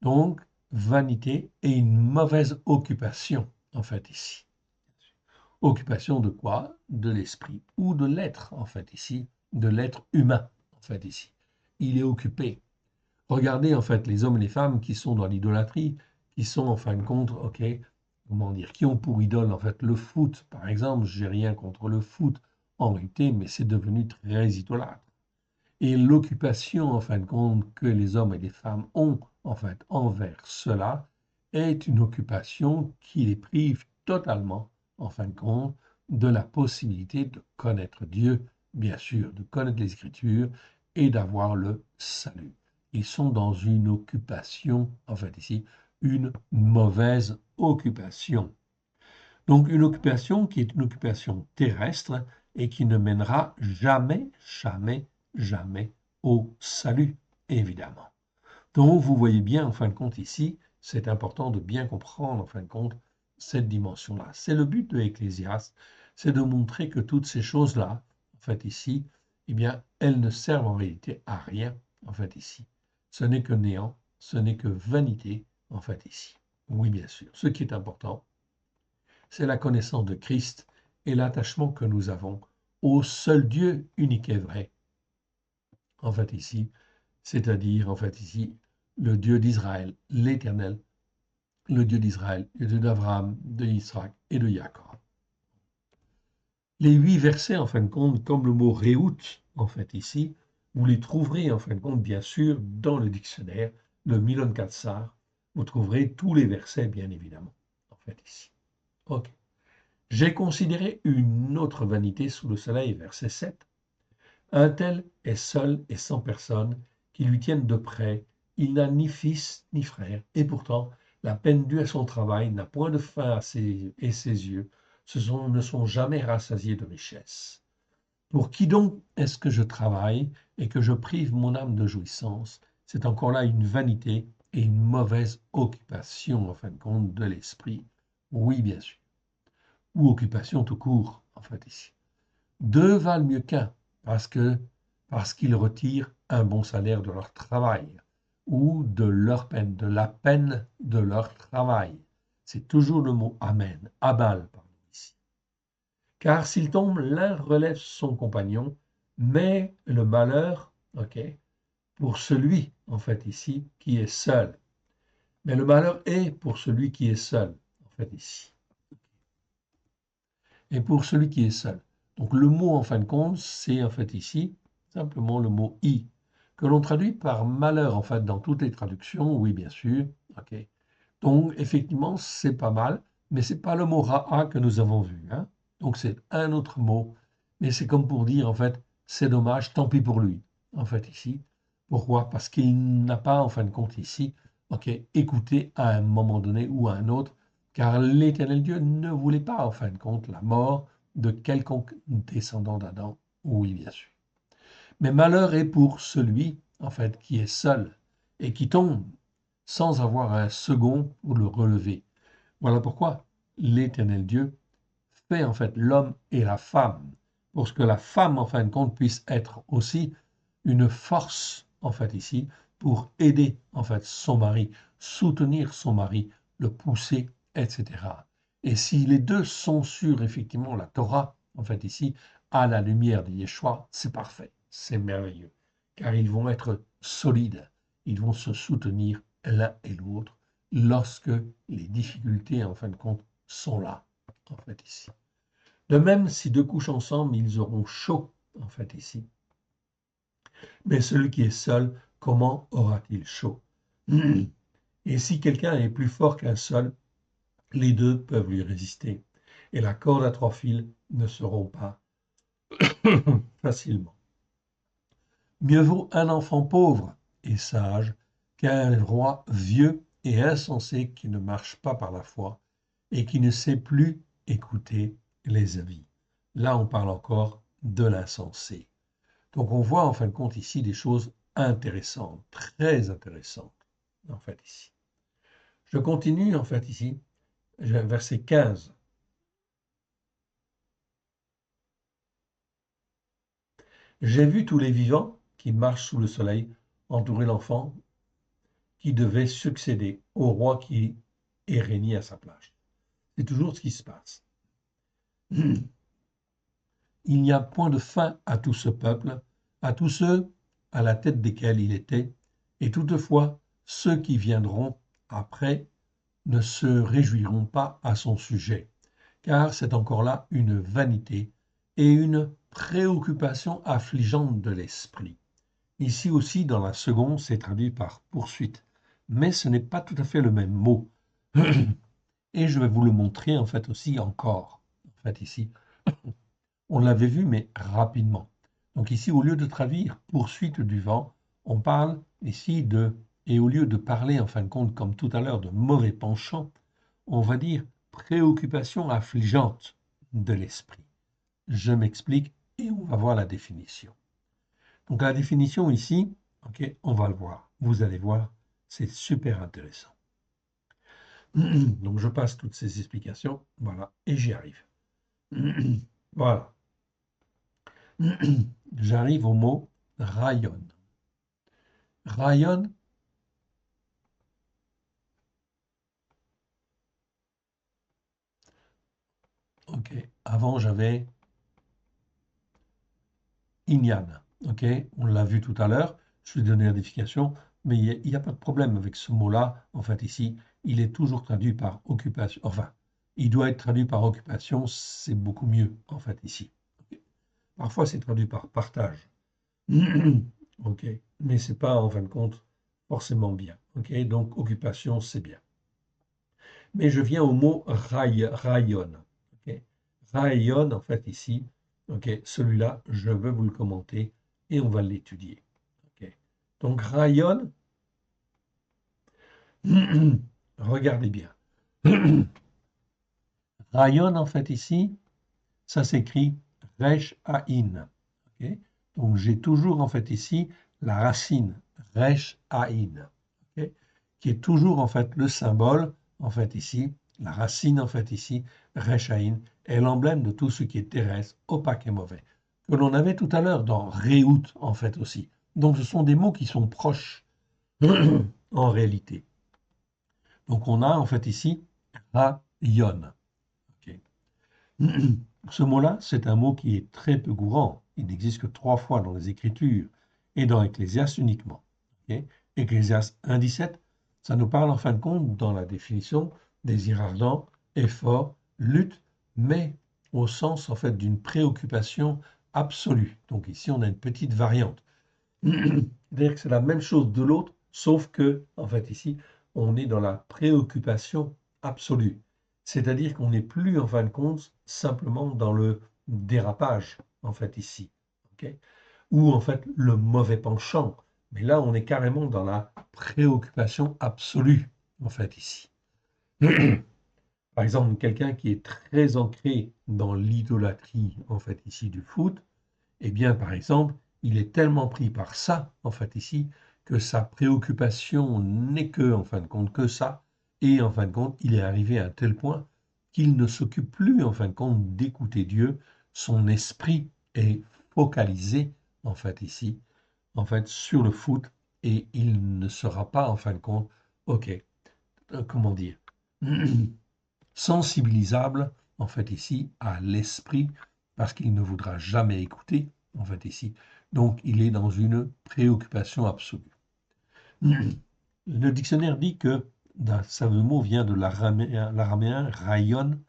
Donc, vanité et une mauvaise occupation, en fait, ici. Occupation de quoi? De l'esprit ou de l'être, en fait, ici, de l'être humain, en fait, ici. Il est occupé. Regardez en fait les hommes et les femmes qui sont dans l'idolâtrie, qui sont en fin de compte, ok, comment dire, qui ont pour idole en fait le foot, par exemple. J'ai rien contre le foot en réalité, mais c'est devenu très idolâtre. Et l'occupation en fin de compte que les hommes et les femmes ont en fait envers cela est une occupation qui les prive totalement en fin de compte de la possibilité de connaître Dieu, bien sûr, de connaître les Écritures et d'avoir le salut. Ils sont dans une occupation, en fait ici, une mauvaise occupation. Donc une occupation qui est une occupation terrestre et qui ne mènera jamais, jamais, jamais au salut, évidemment. Donc vous voyez bien, en fin de compte, ici, c'est important de bien comprendre, en fin de compte, cette dimension-là. C'est le but de l'Ecclésiaste, c'est de montrer que toutes ces choses-là, en fait, ici, eh bien, elles ne servent en réalité à rien, en fait, ici. Ce n'est que néant, ce n'est que vanité, en fait, ici. Oui, bien sûr. Ce qui est important, c'est la connaissance de Christ et l'attachement que nous avons au seul Dieu unique et vrai, en fait, ici, c'est-à-dire, en fait, ici, le Dieu d'Israël, l'Éternel, le Dieu d'Israël, le Dieu d'Abraham, de Isaac et de Jacob. Les 8 versets, en fin de compte, comme le mot réout, en fait, ici, vous les trouverez, en fin de compte, bien sûr, dans le dictionnaire, le Milon Katsar, vous trouverez tous les versets, bien évidemment, en fait, ici. Ok. J'ai considéré une autre vanité sous le soleil, verset 7. Un tel est seul et sans personne qui lui tienne de près. Il n'a ni fils ni frère, et pourtant la peine due à son travail n'a point de fin et ses yeux ne sont jamais rassasiés de richesse. Pour qui donc est-ce que je travaille et que je prive mon âme de jouissance? C'est encore là une vanité et une mauvaise occupation, en fin de compte, de l'esprit. Oui, bien sûr. Ou occupation tout court, en fait, ici. Deux valent mieux qu'un, parce qu'ils retirent un bon salaire de leur travail, ou de leur peine, de la peine de leur travail. C'est toujours le mot amen, abal, pardon, ici. Car s'il tombe, l'un relève son compagnon, mais le malheur, ok, pour celui, en fait, ici, qui est seul. Mais le malheur est pour celui qui est seul, en fait, ici. Et pour celui qui est seul. Donc le mot en fin de compte, c'est en fait ici simplement le mot i, que l'on traduit par malheur en fait dans toutes les traductions, oui bien sûr, ok. Donc effectivement c'est pas mal, mais c'est pas le mot ra'a que nous avons vu, hein. Donc c'est un autre mot, mais c'est comme pour dire en fait c'est dommage, tant pis pour lui, en fait ici. Pourquoi? Parce qu'il n'a pas en fin de compte ici, ok, écouté à un moment donné ou à un autre car l'Éternel Dieu ne voulait pas, en fin de compte, la mort de quelconque descendant d'Adam. Oui, bien sûr. Mais malheur est pour celui, en fait, qui est seul et qui tombe sans avoir un second pour le relever. Voilà pourquoi l'Éternel Dieu fait, en fait, l'homme et la femme, pour que la femme, en fin de compte, puisse être aussi une force, en fait, ici, pour aider, en fait, son mari, soutenir son mari, le pousser, etc. Et si les deux sont sur, effectivement, la Torah, en fait, ici, à la lumière de Yeshua, c'est parfait, c'est merveilleux, car ils vont être solides, ils vont se soutenir l'un et l'autre lorsque les difficultés, en fin de compte, sont là, en fait, ici. De même, si deux couchent ensemble, ils auront chaud, en fait, ici. Mais celui qui est seul, comment aura-t-il chaud? Et si quelqu'un est plus fort qu'un seul, les deux peuvent lui résister. Et la corde à 3 fils ne se rompt pas facilement. Mieux vaut un enfant pauvre et sage qu'un roi vieux et insensé qui ne marche pas par la foi et qui ne sait plus écouter les avis. Là, on parle encore de l'insensé. Donc, on voit en fin de compte ici des choses intéressantes, très intéressantes, en fait, ici. Je continue, en fait, ici, verset 15. J'ai vu tous les vivants qui marchent sous le soleil entourer l'enfant qui devait succéder au roi qui est régné à sa place. C'est toujours ce qui se passe. Il n'y a point de fin à tout ce peuple, à tous ceux à la tête desquels il était, et toutefois ceux qui viendront après ne se réjouiront pas à son sujet, car c'est encore là une vanité et une préoccupation affligeante de l'esprit. Ici aussi, dans la seconde, c'est traduit par poursuite, mais ce n'est pas tout à fait le même mot. Et je vais vous le montrer en fait aussi encore, en fait ici, On l'avait vu, mais rapidement. Donc ici, au lieu de traduire poursuite du vent, on parle ici de, et au lieu de parler en fin de compte, comme tout à l'heure, de mauvais penchant, on va dire préoccupation affligeante de l'esprit. Je m'explique et on va voir la définition. Donc la définition ici, ok, on va le voir. Vous allez voir, c'est super intéressant. Donc je passe toutes ces explications, voilà, et j'y arrive. Voilà. J'arrive au mot rayon. Rayon, ok. Avant j'avais Inyan, ok. On l'a vu tout à l'heure. Je vais donner la définition, mais il n'y a pas de problème avec ce mot-là. En fait, ici, il est toujours traduit par occupation. Enfin, il doit être traduit par occupation. C'est beaucoup mieux, en fait, ici. Okay. Parfois, c'est traduit par partage. Ok, mais c'est pas en fin de compte forcément bien. Ok, donc occupation, c'est bien. Mais je viens au mot rayon. Ok, rayon, en fait, ici, ok, celui-là, je veux vous le commenter et on va l'étudier. Ok, donc rayon, regardez bien. Rayon, en fait, ici, ça s'écrit resh aïn. Ok, donc j'ai toujours, en fait, ici, la racine resh aïn. Ok, qui est toujours, en fait, le symbole, en fait, ici, la racine, en fait, ici, Rechaïn, est l'emblème de tout ce qui est terrestre, opaque et mauvais, que l'on avait tout à l'heure dans Réout, en fait, aussi. Donc, ce sont des mots qui sont proches, en réalité. Donc, on a, en fait, ici, Rayon. Ok. Ce mot-là, c'est un mot qui est très peu courant. Il n'existe que 3 fois dans les Écritures et dans Ecclésiaste uniquement. Ok. Ecclésiaste 1,17, ça nous parle en fin de compte dans la définition désir ardent, effort, lutte, mais au sens en fait d'une préoccupation absolue. Donc ici, on a une petite variante. C'est-à-dire que c'est la même chose de l'autre, sauf que, en fait, ici, on est dans la préoccupation absolue. C'est-à-dire qu'on n'est plus, en fin de compte, simplement dans le dérapage, en fait, ici. Ok, ou, en fait, le mauvais penchant. Mais là, on est carrément dans la préoccupation absolue, en fait, ici. Par exemple, quelqu'un qui est très ancré dans l'idolâtrie, en fait, ici, du foot, eh bien, par exemple, il est tellement pris par ça, en fait, ici, que sa préoccupation n'est que, en fin de compte, que ça. Et en fin de compte, il est arrivé à un tel point qu'il ne s'occupe plus, en fin de compte, d'écouter Dieu. Son esprit est focalisé, en fait, ici, en fait, sur le foot. Et il ne sera pas, en fin de compte, OK, comment dire, sensibilisable, en fait, ici, à l'esprit, parce qu'il ne voudra jamais écouter, en fait, ici. Donc, il est dans une préoccupation absolue. Le dictionnaire dit que ce mot vient de l'araméen rayon,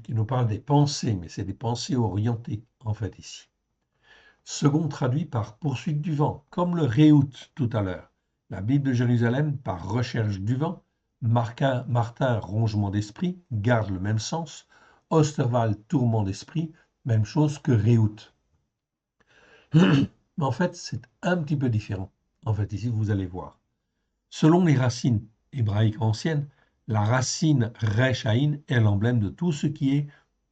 qui nous parle des pensées, mais c'est des pensées orientées, en fait, ici. Second traduit par poursuite du vent, comme le réout tout à l'heure. La Bible de Jérusalem par recherche du vent. Martin, rongement d'esprit, garde le même sens. Osterwald, tourment d'esprit, même chose que réout. Mais en fait, c'est un petit peu différent. En fait, ici, vous allez voir. Selon les racines hébraïques anciennes, la racine Rechaïn est l'emblème de tout ce qui est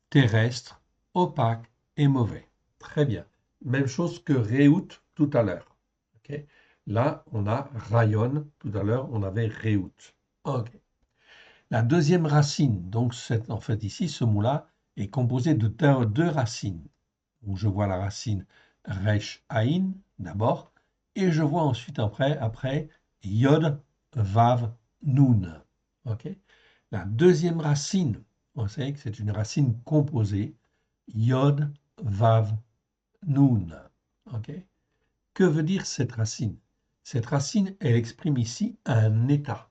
terrestre, opaque et mauvais. Très bien. Même chose que Réout tout à l'heure. Okay. Là, on a Rayon. Tout à l'heure, on avait Réout. Okay. La deuxième racine, donc en fait ici, ce mot-là, est composé de deux racines. Donc, je vois la racine Resh Aïn d'abord, et je vois ensuite après Yod Vav Nun. Okay. La deuxième racine, on sait que c'est une racine composée, Yod Vav Nun. Okay. Que veut dire cette racine? Cette racine, elle exprime ici un état.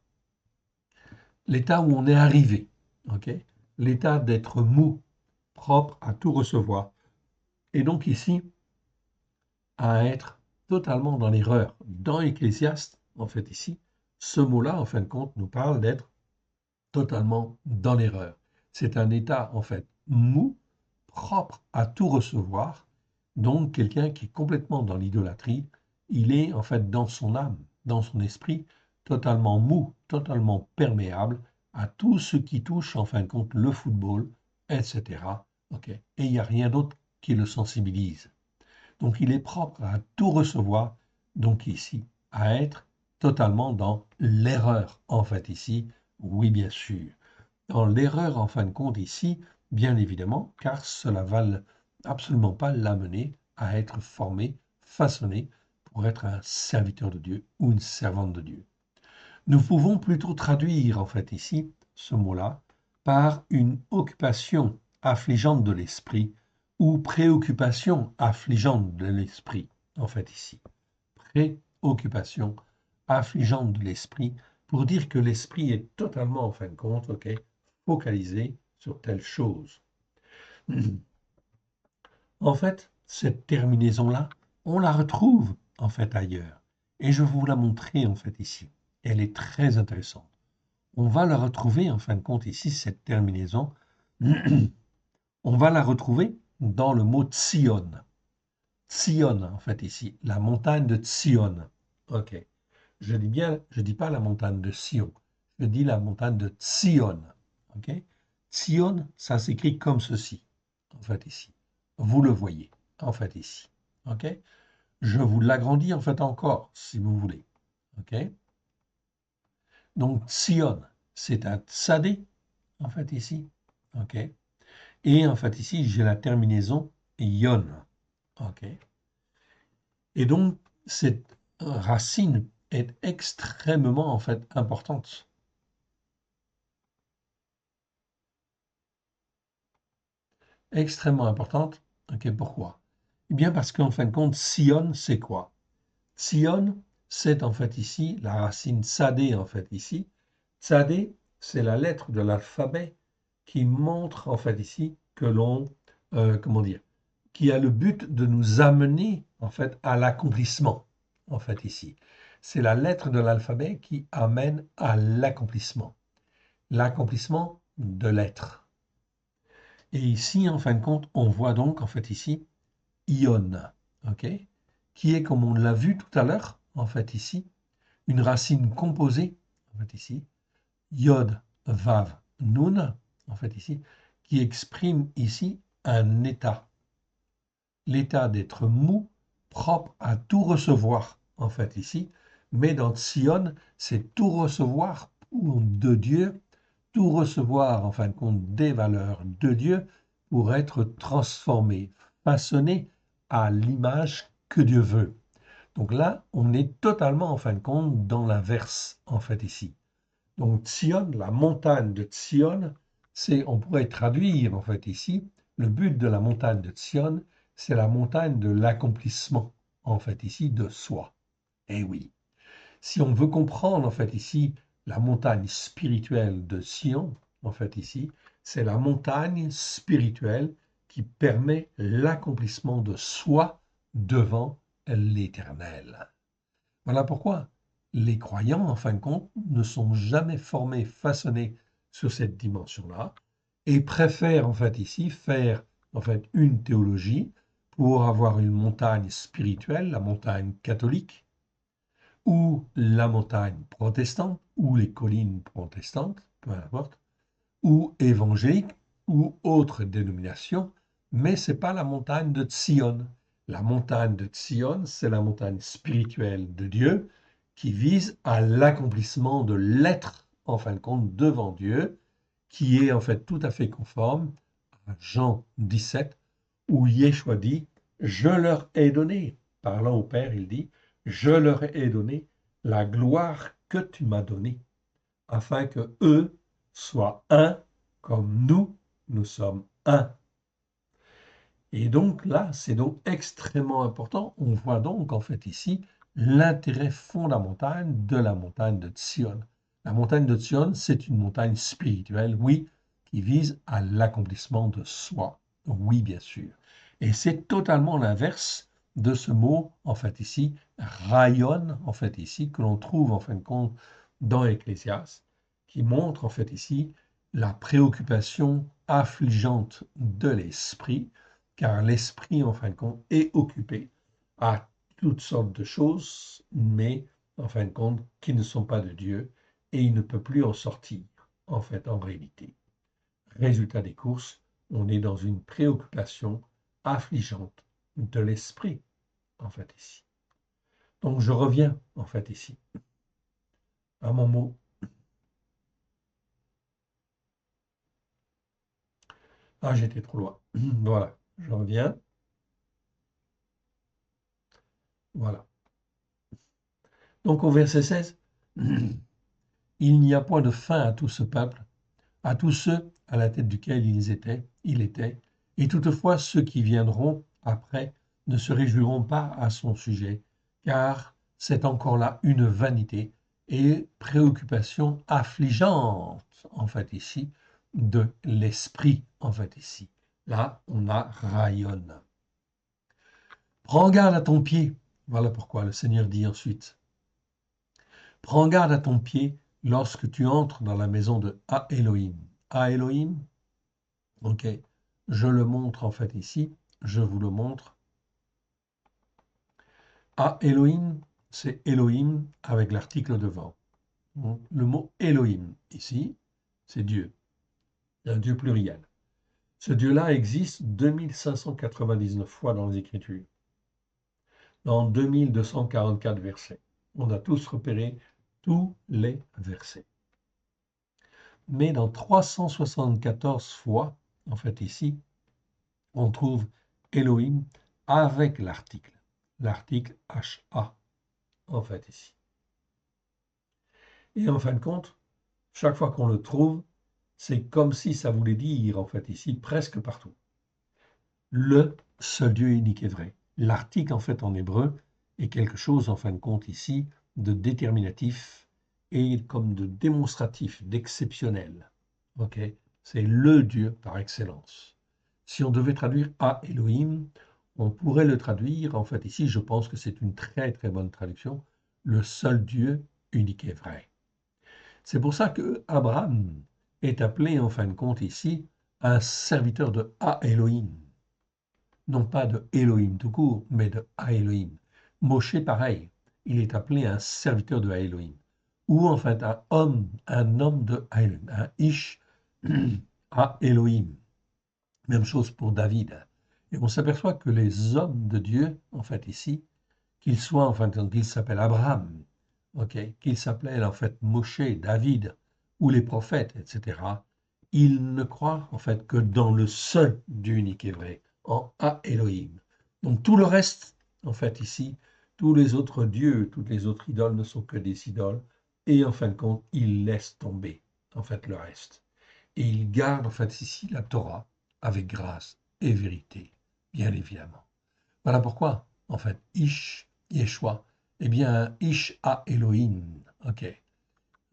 L'état où on est arrivé. Okay. L'état d'être mou, propre à tout recevoir. Et donc ici, à être totalement dans l'erreur. Dans Ecclésiaste, en fait ici, ce mot-là, en fin de compte, nous parle d'être totalement dans l'erreur. C'est un état, en fait, mou, propre à tout recevoir, donc quelqu'un qui est complètement dans l'idolâtrie, il est en fait dans son âme, dans son esprit, totalement mou, totalement perméable à tout ce qui touche en fin de compte le football, etc. Ok. Et il n'y a rien d'autre qui le sensibilise. Donc il est propre à tout recevoir, donc ici, à être totalement dans l'erreur, en fait ici, oui bien sûr. Dans l'erreur en fin de compte ici, bien évidemment, car cela va absolument pas l'amener à être formé, façonné pour être un serviteur de Dieu ou une servante de Dieu. Nous pouvons plutôt traduire en fait ici ce mot-là par une occupation affligeante de l'esprit ou préoccupation affligeante de l'esprit en fait ici. Préoccupation affligeante de l'esprit pour dire que l'esprit est totalement en fin de compte, ok, focalisé sur telle chose. En fait, cette terminaison-là, on la retrouve en fait ailleurs. Et je vais vous la montrer en fait ici. Elle est très intéressante. On va la retrouver en fin de compte ici, cette terminaison. On va la retrouver dans le mot Tsion. Tsion en fait ici, la montagne de Tsion. Ok. Je dis bien, je dis pas la montagne de Sion. Je dis la montagne de Tsion. Ok. Tsion, ça s'écrit comme ceci en fait ici. Vous le voyez, en fait, ici. OK? Je vous l'agrandis, en fait, encore, si vous voulez. OK? Donc, Tsion, c'est un tsadé, en fait, ici. OK? Et, en fait, ici, j'ai la terminaison yon. OK? Et donc, cette racine est extrêmement, en fait, importante. Extrêmement importante. OK, pourquoi? Eh bien, parce qu'en fin de compte, Sion, c'est quoi? Sion, c'est en fait ici la racine tsadé, en fait ici. Tsadé, c'est la lettre de l'alphabet qui montre en fait ici que l'on, comment dire, qui a le but de nous amener en fait à l'accomplissement, en fait ici. C'est la lettre de l'alphabet qui amène à l'accomplissement de l'être. Et ici, en fin de compte, on voit donc en fait ici ion, ok, qui est comme on l'a vu tout à l'heure, en fait ici, une racine composée, en fait ici, yod, vav, nun, en fait ici, qui exprime ici un état, l'état d'être mou, propre à tout recevoir, en fait ici, mais dans Sion, c'est tout recevoir de Dieu, tout recevoir, en fin de compte, des valeurs de Dieu pour être transformé, façonné à l'image que Dieu veut. Donc là, on est totalement, en fin de compte, dans l'inverse, en fait, ici. Donc Tsion, la montagne de Tsion, c'est, on pourrait traduire, en fait, ici, le but de la montagne de Tsion, c'est la montagne de l'accomplissement, en fait, ici, de soi. Eh oui. Si on veut comprendre, en fait, ici, la montagne spirituelle de Sion, en fait, ici, c'est la montagne spirituelle qui permet l'accomplissement de soi devant l'Éternel. Voilà pourquoi les croyants, en fin de compte, ne sont jamais formés, façonnés sur cette dimension-là et préfèrent, en fait, ici, faire, en fait, une théologie pour avoir une montagne spirituelle, la montagne catholique, ou la montagne protestante, ou les collines protestantes, peu importe, ou évangélique, ou autre dénomination, mais ce n'est pas la montagne de Sion. La montagne de Sion, c'est la montagne spirituelle de Dieu qui vise à l'accomplissement de l'être, en fin de compte, devant Dieu, qui est en fait tout à fait conforme à Jean 17, où Yeshua dit, je leur ai donné, parlant au Père, il dit, je leur ai donné la gloire que tu m'as donnée, afin que eux soient un comme nous sommes un. Et donc là, c'est donc extrêmement important. On voit donc en fait ici l'intérêt fondamental de la montagne de Sion. La montagne de Sion, c'est une montagne spirituelle, oui, qui vise à l'accomplissement de soi. Oui, bien sûr. Et c'est totalement l'inverse de ce mot, en fait ici, rayon, en fait ici, que l'on trouve en fin de compte dans Ecclésiaste, qui montre en fait ici la préoccupation affligeante de l'esprit, car l'esprit, en fin de compte, est occupé à toutes sortes de choses, mais en fin de compte, qui ne sont pas de Dieu, et il ne peut plus en sortir, en fait, en réalité. Résultat des courses, on est dans une préoccupation affligeante de l'esprit, en fait, ici. Donc, je reviens, en fait, ici, à mon mot. Ah, j'étais trop loin. Voilà, je reviens. Voilà. Donc, au verset 16, il n'y a point de fin à tout ce peuple, à tous ceux à la tête duquel il était, et toutefois ceux qui viendront après ne se réjouiront pas à son sujet, car c'est encore là une vanité et préoccupation affligeante, en fait ici, de l'esprit, en fait ici. Là, on a rayonne. Prends garde à ton pied. Voilà pourquoi le Seigneur dit ensuite, prends garde à ton pied lorsque tu entres dans la maison de A Elohim. A Elohim, ok, je le montre en fait ici, je vous le montre. A Elohim, c'est Elohim avec l'article devant. Le mot Elohim, ici, c'est Dieu, un Dieu pluriel. Ce Dieu-là existe 2599 fois dans les Écritures, dans 2244 versets. On a tous repéré tous les versets. Mais dans 374 fois, en fait ici, on trouve Elohim avec l'article HA, en fait ici. Et en fin de compte, chaque fois qu'on le trouve, c'est comme si ça voulait dire, en fait ici, presque partout, le seul Dieu unique et vrai. L'article, en fait, en hébreu, est quelque chose, en fin de compte, ici, de déterminatif et comme de démonstratif, d'exceptionnel. Ok, c'est le Dieu par excellence. Si on devait traduire à Elohim, on pourrait le traduire, en fait, ici, je pense que c'est une très très bonne traduction, le seul Dieu unique et vrai. C'est pour ça que Abraham est appelé, en fin de compte, ici, un serviteur de A Elohim. Non pas de Elohim tout court, mais de A Elohim. Moshe, pareil, il est appelé un serviteur de A Elohim. Ou en fait un homme de A Elohim, un Ish A Elohim. Même chose pour David. Et on s'aperçoit que les hommes de Dieu, en fait ici, qu'ils soient, enfin, qu'ils s'appellent Abraham, ok, qu'ils s'appellent en fait Moshe, David, ou les prophètes, etc., ils ne croient en fait que dans le seul Dieu unique et vrai, en A Elohim. Donc tout le reste, en fait ici, tous les autres dieux, toutes les autres idoles ne sont que des idoles, et en fin de compte, ils laissent tomber en fait le reste. Et ils gardent en fait ici la Torah avec grâce et vérité, bien évidemment. Voilà pourquoi, en fait, Ish, Yeshua, eh bien, Ish a Elohim, ok.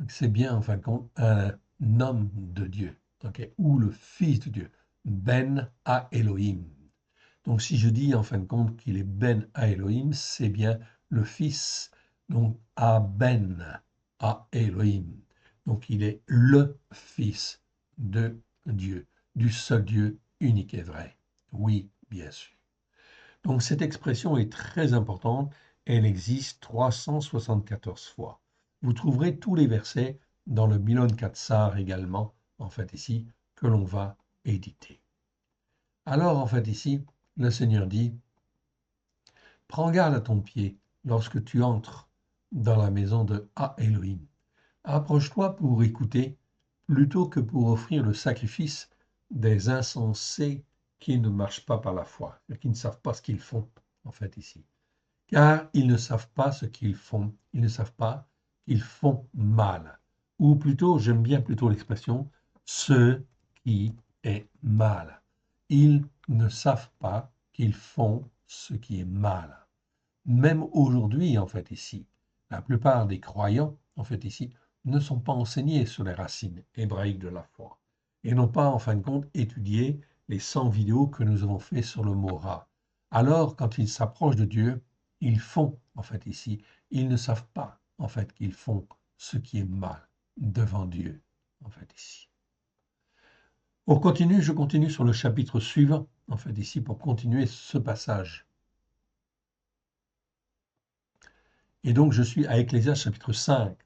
C'est bien, en fin de compte, un homme de Dieu, ok, ou le fils de Dieu, Ben a Elohim. Donc, si je dis, en fin de compte, qu'il est Ben a Elohim, c'est bien le fils, donc, a Ben a Elohim. Donc, il est le fils de Dieu, du seul Dieu unique et vrai. Oui, bien sûr. Donc cette expression est très importante, elle existe 374 fois. Vous trouverez tous les versets dans le Milon Katsar également, en fait ici, que l'on va éditer. Alors en fait ici, le Seigneur dit, prends garde à ton pied lorsque tu entres dans la maison de A Elohim. Approche-toi pour écouter plutôt que pour offrir le sacrifice des insensés qui ne marchent pas par la foi, qui ne savent pas ce qu'ils font, en fait ici. Car ils ne savent pas ce qu'ils font, ils ne savent pas qu'ils font mal. Ou plutôt, j'aime bien plutôt l'expression, ce qui est mal. Ils ne savent pas qu'ils font ce qui est mal. Même aujourd'hui, en fait, ici, la plupart des croyants, en fait, ici, ne sont pas enseignés sur les racines hébraïques de la foi et n'ont pas, en fin de compte, étudié les 100 vidéos que nous avons fait sur le mot Ra. Alors, quand ils s'approchent de Dieu, ils font, en fait, ici, ils ne savent pas, en fait, qu'ils font ce qui est mal devant Dieu, en fait, ici. On continue, je continue sur le chapitre suivant, en fait, ici, pour continuer ce passage. Et donc, je suis à Ecclésiaste chapitre 5.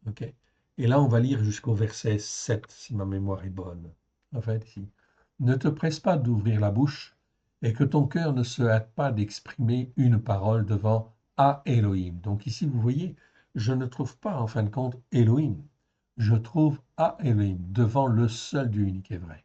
Ok. Et là, on va lire jusqu'au verset 7, si ma mémoire est bonne. En fait, ici. Ne te presse pas d'ouvrir la bouche et que ton cœur ne se hâte pas d'exprimer une parole devant à Elohim. Donc ici, vous voyez, je ne trouve pas, en fin de compte, Elohim. Je trouve à Elohim, devant le seul Dieu unique et vrai.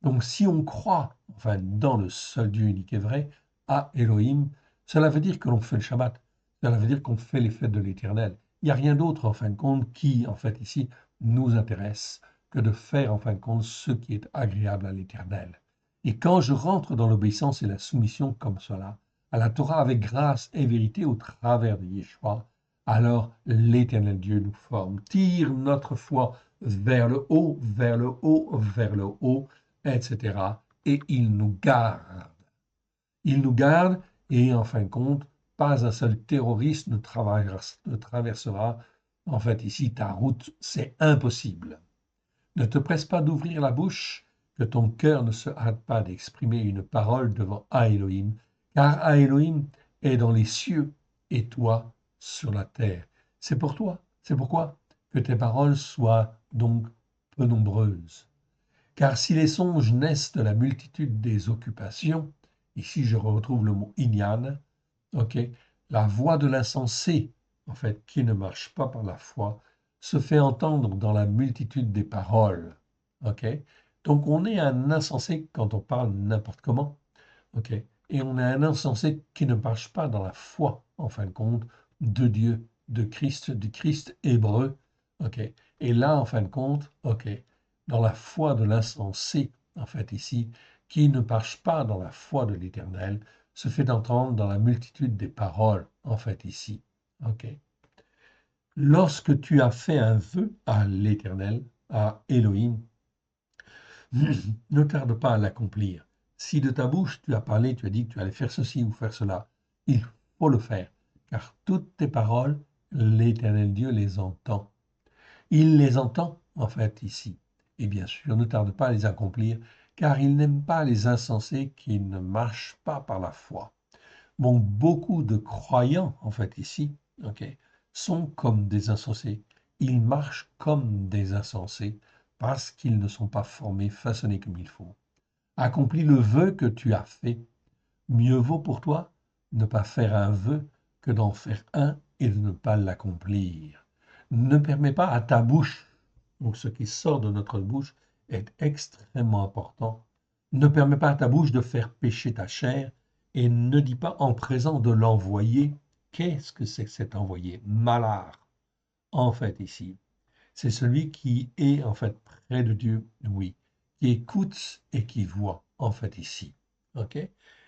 Donc si on croit, enfin, dans le seul Dieu unique et vrai, à Elohim, cela veut dire que l'on fait le Shabbat. Cela veut dire qu'on fait les fêtes de l'Éternel. Il n'y a rien d'autre, en fin de compte, qui, en fait, ici, nous intéresse que de faire, en fin de compte, ce qui est agréable à l'Éternel. Et quand je rentre dans l'obéissance et la soumission comme cela, à la Torah avec grâce et vérité au travers de Yeshua, alors l'Éternel Dieu nous forme, tire notre foi vers le haut, vers le haut, vers le haut, etc. Et il nous garde. Il nous garde et en fin de compte, pas un seul terroriste ne traversera en fait ici ta route. C'est impossible. Ne te presse pas d'ouvrir la bouche, que ton cœur ne se hâte pas d'exprimer une parole devant Elohim, car Elohim est dans les cieux et toi sur la terre. C'est pour toi, c'est pourquoi que tes paroles soient donc peu nombreuses. Car si les songes naissent de la multitude des occupations, ici je retrouve le mot Inyan, ok, la voix de l'insensé, en fait, qui ne marche pas par la foi, se fait entendre dans la multitude des paroles. Ok, donc on est un insensé quand on parle n'importe comment. Ok, et on est un insensé qui ne marche pas dans la foi, en fin de compte, de Dieu, de Christ, du Christ hébreu. Ok, et là, en fin de compte, ok, dans la foi de l'insensé, en fait, ici, qui ne marche pas dans la foi de l'Éternel, se fait entendre dans la multitude des paroles, en fait, ici. Ok. Lorsque tu as fait un vœu à l'Éternel, à Elohim, ne tarde pas à l'accomplir. Si de ta bouche tu as parlé, tu as dit que tu allais faire ceci ou faire cela, il faut le faire, car toutes tes paroles, l'Éternel Dieu les entend. Il les entend, en fait, ici. Et bien sûr, ne tarde pas à les accomplir, car il n'aime pas les insensés qui ne marchent pas par la foi. Bon, beaucoup de croyants, en fait, ici, ok, sont comme des insensés. Ils marchent comme des insensés parce qu'ils ne sont pas formés, façonnés comme il faut. Accomplis le vœu que tu as fait. Mieux vaut pour toi ne pas faire un vœu que d'en faire un et de ne pas l'accomplir. Ne permets pas à ta bouche, donc ce qui sort de notre bouche est extrêmement important, ne permets pas à ta bouche de faire pécher ta chair et ne dis pas en présent de l'envoyé. Qu'est-ce que c'est que cet envoyé? Malard, en fait, ici. C'est celui qui est en fait près de Dieu, oui, qui écoute et qui voit, en fait, ici. OK?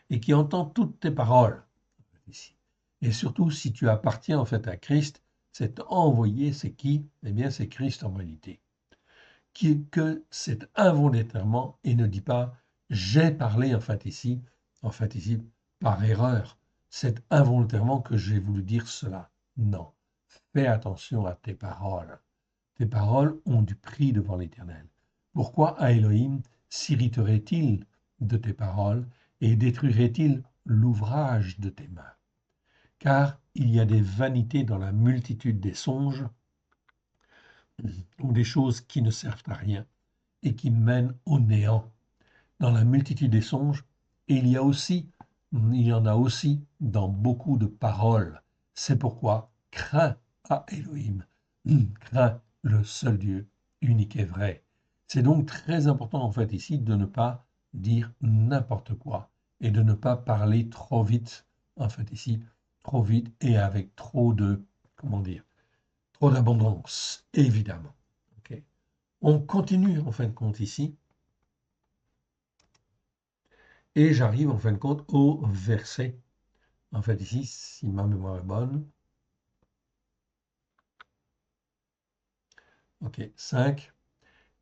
Et qui entend toutes tes paroles, ici. Et surtout, si tu appartiens en fait à Christ, cet envoyé, c'est qui? Eh bien, c'est Christ en réalité. Que c'est involontairement et ne dit pas j'ai parlé en fait ici, par erreur. C'est involontairement que j'ai voulu dire cela. Non. Fais attention à tes paroles. Tes paroles ont du prix devant l'Éternel. Pourquoi Elohim s'irriterait-il de tes paroles et détruirait-il l'ouvrage de tes mains? Car il y a des vanités dans la multitude des songes, ou des choses qui ne servent à rien et qui mènent au néant. Dans la multitude des songes, et il y en a aussi dans beaucoup de paroles. C'est pourquoi crains à Elohim, crains le seul Dieu, unique et vrai. C'est donc très important en fait ici de ne pas dire n'importe quoi et de ne pas parler trop vite, en fait ici, trop vite et avec trop de, comment dire, trop d'abondance, évidemment. Ok. On continue en fin de compte ici et j'arrive en fin de compte au verset, en fait ici, si ma mémoire est bonne, ok, 5,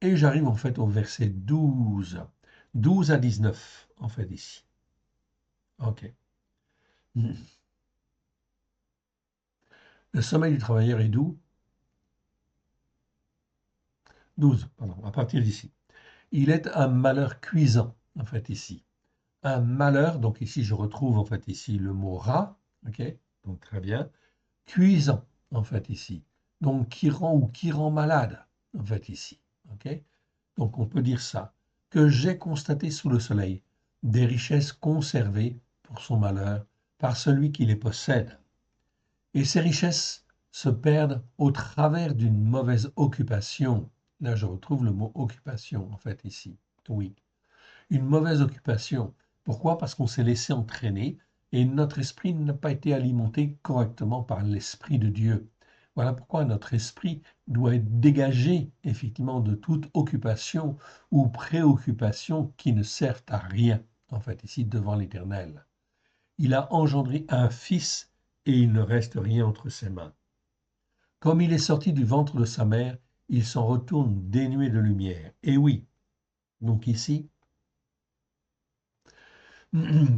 et j'arrive en fait au verset 12, 12 à 19, en fait ici. Ok. Le sommeil du travailleur est doux, 12, pardon, à partir d'ici. Il est un malheur cuisant, en fait, ici. Un malheur, donc ici je retrouve en fait ici le mot rat, ok, donc très bien, cuisant en fait ici, donc qui rend malade en fait ici, ok, donc on peut dire ça, que j'ai constaté sous le soleil des richesses conservées pour son malheur par celui qui les possède, et ces richesses se perdent au travers d'une mauvaise occupation. Là je retrouve le mot occupation en fait ici, oui, une mauvaise occupation. Pourquoi? Parce qu'on s'est laissé entraîner et notre esprit n'a pas été alimenté correctement par l'Esprit de Dieu. Voilà pourquoi notre esprit doit être dégagé effectivement de toute occupation ou préoccupation qui ne servent à rien, en fait, ici devant l'Éternel. Il a engendré un fils et il ne reste rien entre ses mains. Comme il est sorti du ventre de sa mère, il s'en retourne dénué de lumière. Et oui, donc ici,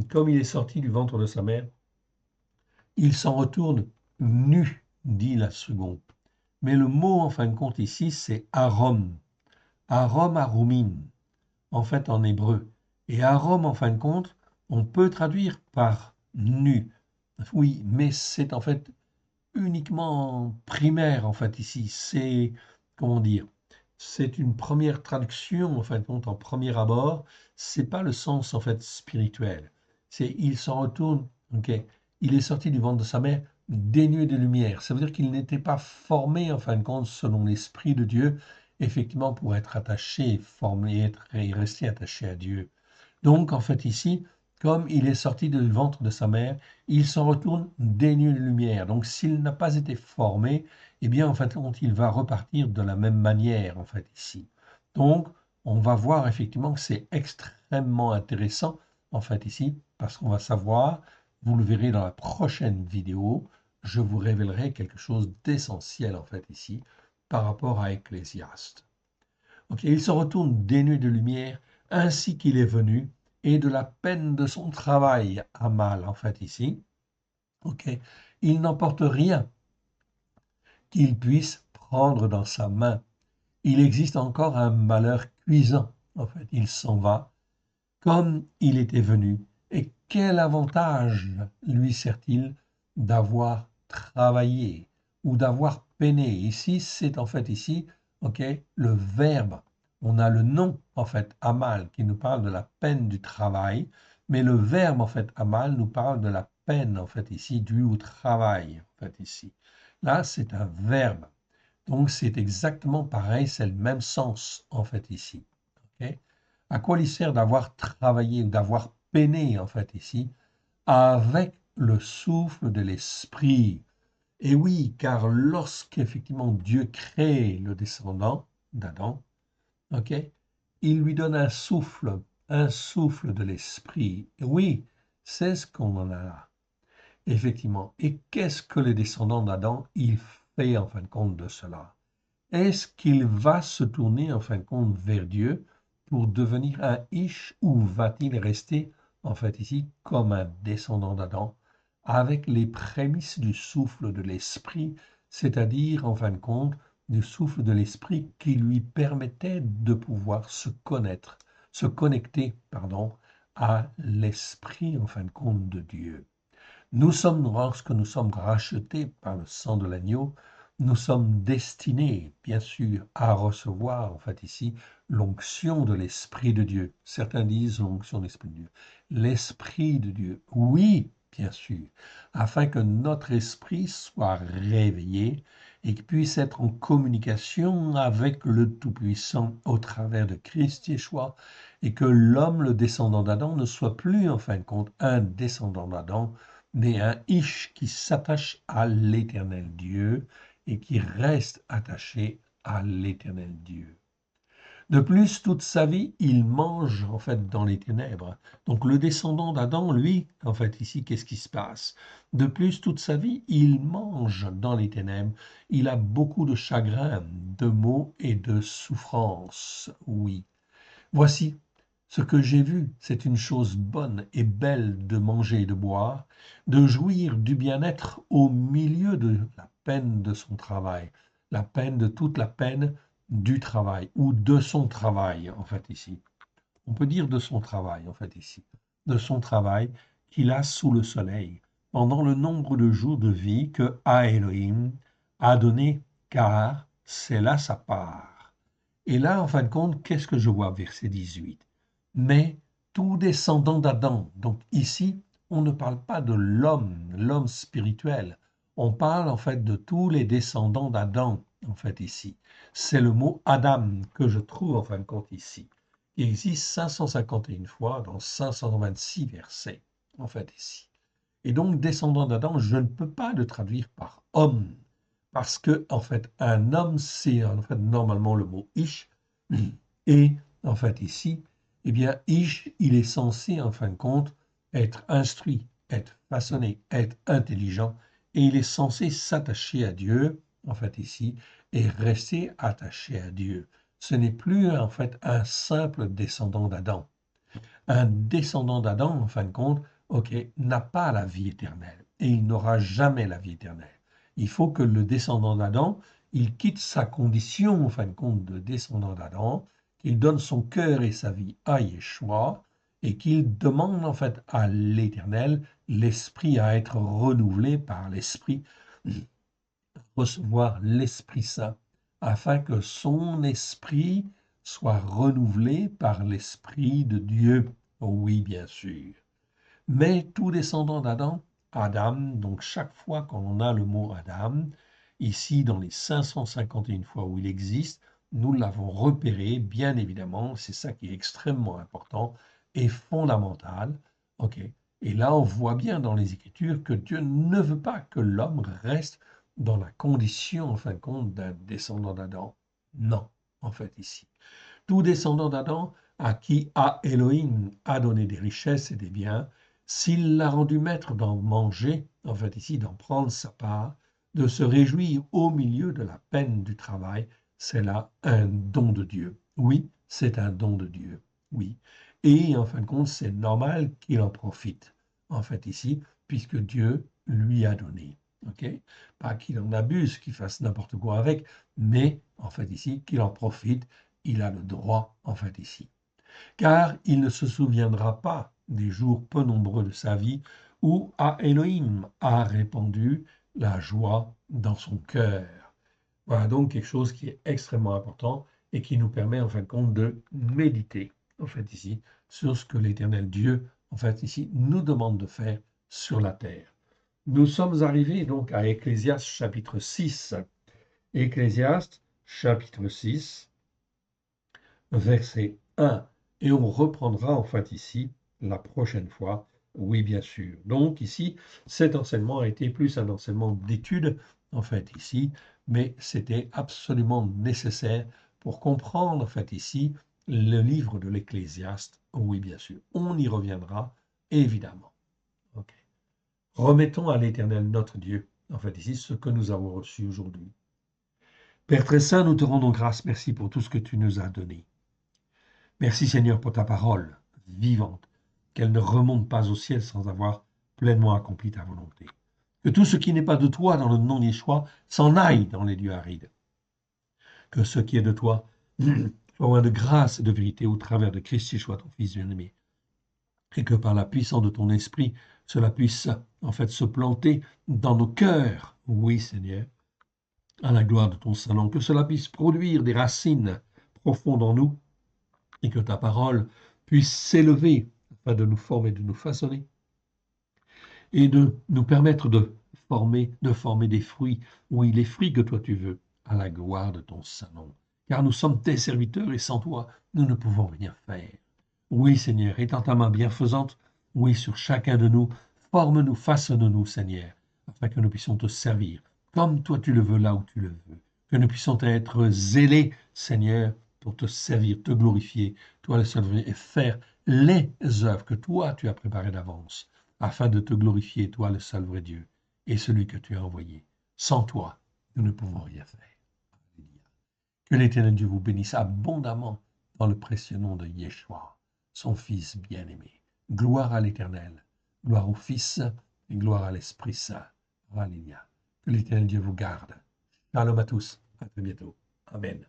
comme il est sorti du ventre de sa mère, il s'en retourne nu, dit la seconde. Mais le mot, en fin de compte, ici, c'est arom. Arom, arumim, en fait, en hébreu. Et arom, en fin de compte, on peut traduire par nu. Oui, mais c'est en fait uniquement primaire, en fait, ici. C'est, comment dire, c'est une première traduction, en fin de compte, en premier abord. C'est pas le sens, en fait, spirituel. C'est il s'en retourne, ok. Il est sorti du ventre de sa mère dénué de lumière. Ça veut dire qu'il n'était pas formé, en fin de compte, selon l'Esprit de Dieu, effectivement, pour être attaché, formé, être et rester attaché à Dieu. Donc, en fait, ici, comme il est sorti du ventre de sa mère, il s'en retourne dénué de lumière. Donc, s'il n'a pas été formé, eh bien, en fait, il va repartir de la même manière, en fait, ici. Donc, on va voir effectivement que c'est extrêmement intéressant, en fait, ici, parce qu'on va savoir, vous le verrez dans la prochaine vidéo, je vous révélerai quelque chose d'essentiel, en fait, ici, par rapport à Ecclésiaste. Ok, il se retourne dénué de lumière, ainsi qu'il est venu, et de la peine de son travail à mal, en fait, ici. Ok, il n'emporte rien qu'il puisse prendre dans sa main. Il existe encore un malheur cuisant, en fait, il s'en va, comme il était venu. Et quel avantage lui sert-il d'avoir travaillé ou d'avoir peiné? Ici, c'est en fait ici, ok, le verbe. On a le nom, en fait, amal, qui nous parle de la peine du travail, mais le verbe, en fait, amal, nous parle de la peine, en fait, ici, due au travail, en fait, ici. Là, c'est un verbe. Donc, c'est exactement pareil, c'est le même sens, en fait, ici. Ok. À quoi il sert d'avoir travaillé ou d'avoir peiné, en fait, ici, avec le souffle de l'esprit? Et oui, car lorsqu'effectivement Dieu crée le descendant d'Adam, ok, il lui donne un souffle de l'esprit. Et oui, c'est ce qu'on en a là, effectivement. Et qu'est-ce que le descendant d'Adam, il fait en fin de compte de cela? Est-ce qu'il va se tourner en fin de compte vers Dieu pour devenir un Ish ou va-t-il rester en fait ici comme un descendant d'Adam avec les prémices du souffle de l'esprit, c'est-à-dire en fin de compte du souffle de l'esprit qui lui permettait de pouvoir se connaître, se connecter, pardon, à l'esprit en fin de compte de Dieu. Lorsque nous sommes rachetés par le sang de l'agneau, nous sommes destinés, bien sûr, à recevoir, en fait, ici, l'onction de l'Esprit de Dieu. Certains disent l'onction de l'Esprit de Dieu. L'Esprit de Dieu, oui, bien sûr, afin que notre esprit soit réveillé et qu'il puisse être en communication avec le Tout-Puissant au travers de Christ Yeshua, et que l'homme, le descendant d'Adam, ne soit plus, en fin de compte, un descendant d'Adam, mais un Ish qui s'attache à l'éternel Dieu et qui reste attaché à l'éternel Dieu. De plus, toute sa vie, il mange en fait dans les ténèbres. Donc le descendant d'Adam, lui, en fait ici, qu'est-ce qui se passe? De plus, toute sa vie, il mange dans les ténèbres. Il a beaucoup de chagrin, de maux et de souffrances. Oui. Voici ce que j'ai vu, c'est une chose bonne et belle de manger et de boire, de jouir du bien-être au milieu de la peine de son travail, la peine de toute la peine du travail ou de son travail, en fait, ici. On peut dire de son travail, en fait, ici. De son travail qu'il a sous le soleil pendant le nombre de jours de vie que Elohim a donné, car c'est là sa part. Et là, en fin de compte, qu'est-ce que je vois, verset 18? Mais tout descendant d'Adam. Donc ici, on ne parle pas de l'homme spirituel. On parle en fait de tous les descendants d'Adam, en fait ici. C'est le mot Adam que je trouve en fin de compte ici. Il existe 551 fois dans 526 versets, en fait ici. Et donc, descendant d'Adam, je ne peux pas le traduire par homme, parce que, en fait, un homme, c'est en fait normalement le mot ish, et en fait ici, eh bien, ish, il est censé, en fin de compte, être instruit, être façonné, être intelligent, et il est censé s'attacher à Dieu, en fait ici, et rester attaché à Dieu. Ce n'est plus, en fait, un simple descendant d'Adam. Un descendant d'Adam, en fin de compte, ok, n'a pas la vie éternelle et il n'aura jamais la vie éternelle. Il faut que le descendant d'Adam, il quitte sa condition, en fin de compte, de descendant d'Adam, qu'il donne son cœur et sa vie à Yeshua et qu'il demande en fait à l'Éternel l'esprit à être renouvelé par l'esprit, recevoir l'Esprit Saint, afin que son esprit soit renouvelé par l'Esprit de Dieu. Oui, bien sûr. Mais tout descendant d'Adam, Adam, donc chaque fois qu'on a le mot Adam, ici dans les 551 fois où il existe, nous l'avons repéré, bien évidemment, c'est ça qui est extrêmement important et fondamental. Ok. Et là, on voit bien dans les Écritures que Dieu ne veut pas que l'homme reste dans la condition, en fin de compte, d'un descendant d'Adam. Non, en fait, ici. Tout descendant d'Adam, à qui Elohim a donné des richesses et des biens, s'il l'a rendu maître d'en manger, en fait ici d'en prendre sa part, de se réjouir au milieu de la peine du travail, c'est là un don de Dieu. Oui, c'est un don de Dieu. Oui. Et en fin de compte, c'est normal qu'il en profite, en fait ici, puisque Dieu lui a donné. Ok. Pas qu'il en abuse, qu'il fasse n'importe quoi avec, mais en fait ici, qu'il en profite, il a le droit, en fait, ici. Car il ne se souviendra pas des jours peu nombreux de sa vie où Elohim a répandu la joie dans son cœur. Voilà donc quelque chose qui est extrêmement important et qui nous permet, en fin de compte, de méditer, en fait, ici, sur ce que l'Éternel Dieu, en fait, ici, nous demande de faire sur la terre. Nous sommes arrivés donc à Ecclésiaste chapitre 6. Ecclésiaste chapitre 6, verset 1. Et on reprendra en fait ici la prochaine fois. Oui, bien sûr. Donc ici, cet enseignement a été plus un enseignement d'étude, en fait ici, mais c'était absolument nécessaire pour comprendre en fait ici le livre de l'Ecclésiaste. Oui, bien sûr. On y reviendra, évidemment. Ok. Remettons à l'Éternel notre Dieu, en fait ici, ce que nous avons reçu aujourd'hui. Père très saint, nous te rendons grâce, merci pour tout ce que tu nous as donné. Merci Seigneur pour ta parole vivante, qu'elle ne remonte pas au ciel sans avoir pleinement accompli ta volonté. Que tout ce qui n'est pas de toi dans le nom d'Yeshua s'en aille dans les lieux arides. Que ce qui est de toi soit loin de grâce et de vérité au travers de Christ Yeshua, ton Fils bien-aimé. Et que par la puissance de ton esprit, cela puisse en fait se planter dans nos cœurs. Oui Seigneur, à la gloire de ton Saint-Nom. Que cela puisse produire des racines profondes en nous et que ta parole puisse s'élever afin de nous former, de nous façonner et de nous permettre de former des fruits, oui, les fruits que toi tu veux, à la gloire de ton Saint-Nom. Car nous sommes tes serviteurs et sans toi, nous ne pouvons rien faire. Oui, Seigneur, étends ta main bienfaisante, oui, sur chacun de nous, forme-nous, façonne-nous, Seigneur, afin que nous puissions te servir comme toi tu le veux, là où tu le veux. Que nous puissions être zélés, Seigneur, pour te servir, te glorifier, toi le seul vrai, et faire les œuvres que toi tu as préparées d'avance, afin de te glorifier, toi le seul vrai Dieu, et celui que tu as envoyé. Sans toi, nous ne pouvons rien faire. Que l'Éternel Dieu vous bénisse abondamment dans le précieux nom de Yeshua, son Fils bien-aimé. Gloire à l'Éternel, gloire au Fils et gloire à l'Esprit Saint. Alléluia. Que l'Éternel Dieu vous garde. Shalom à tous. À très bientôt. Amen.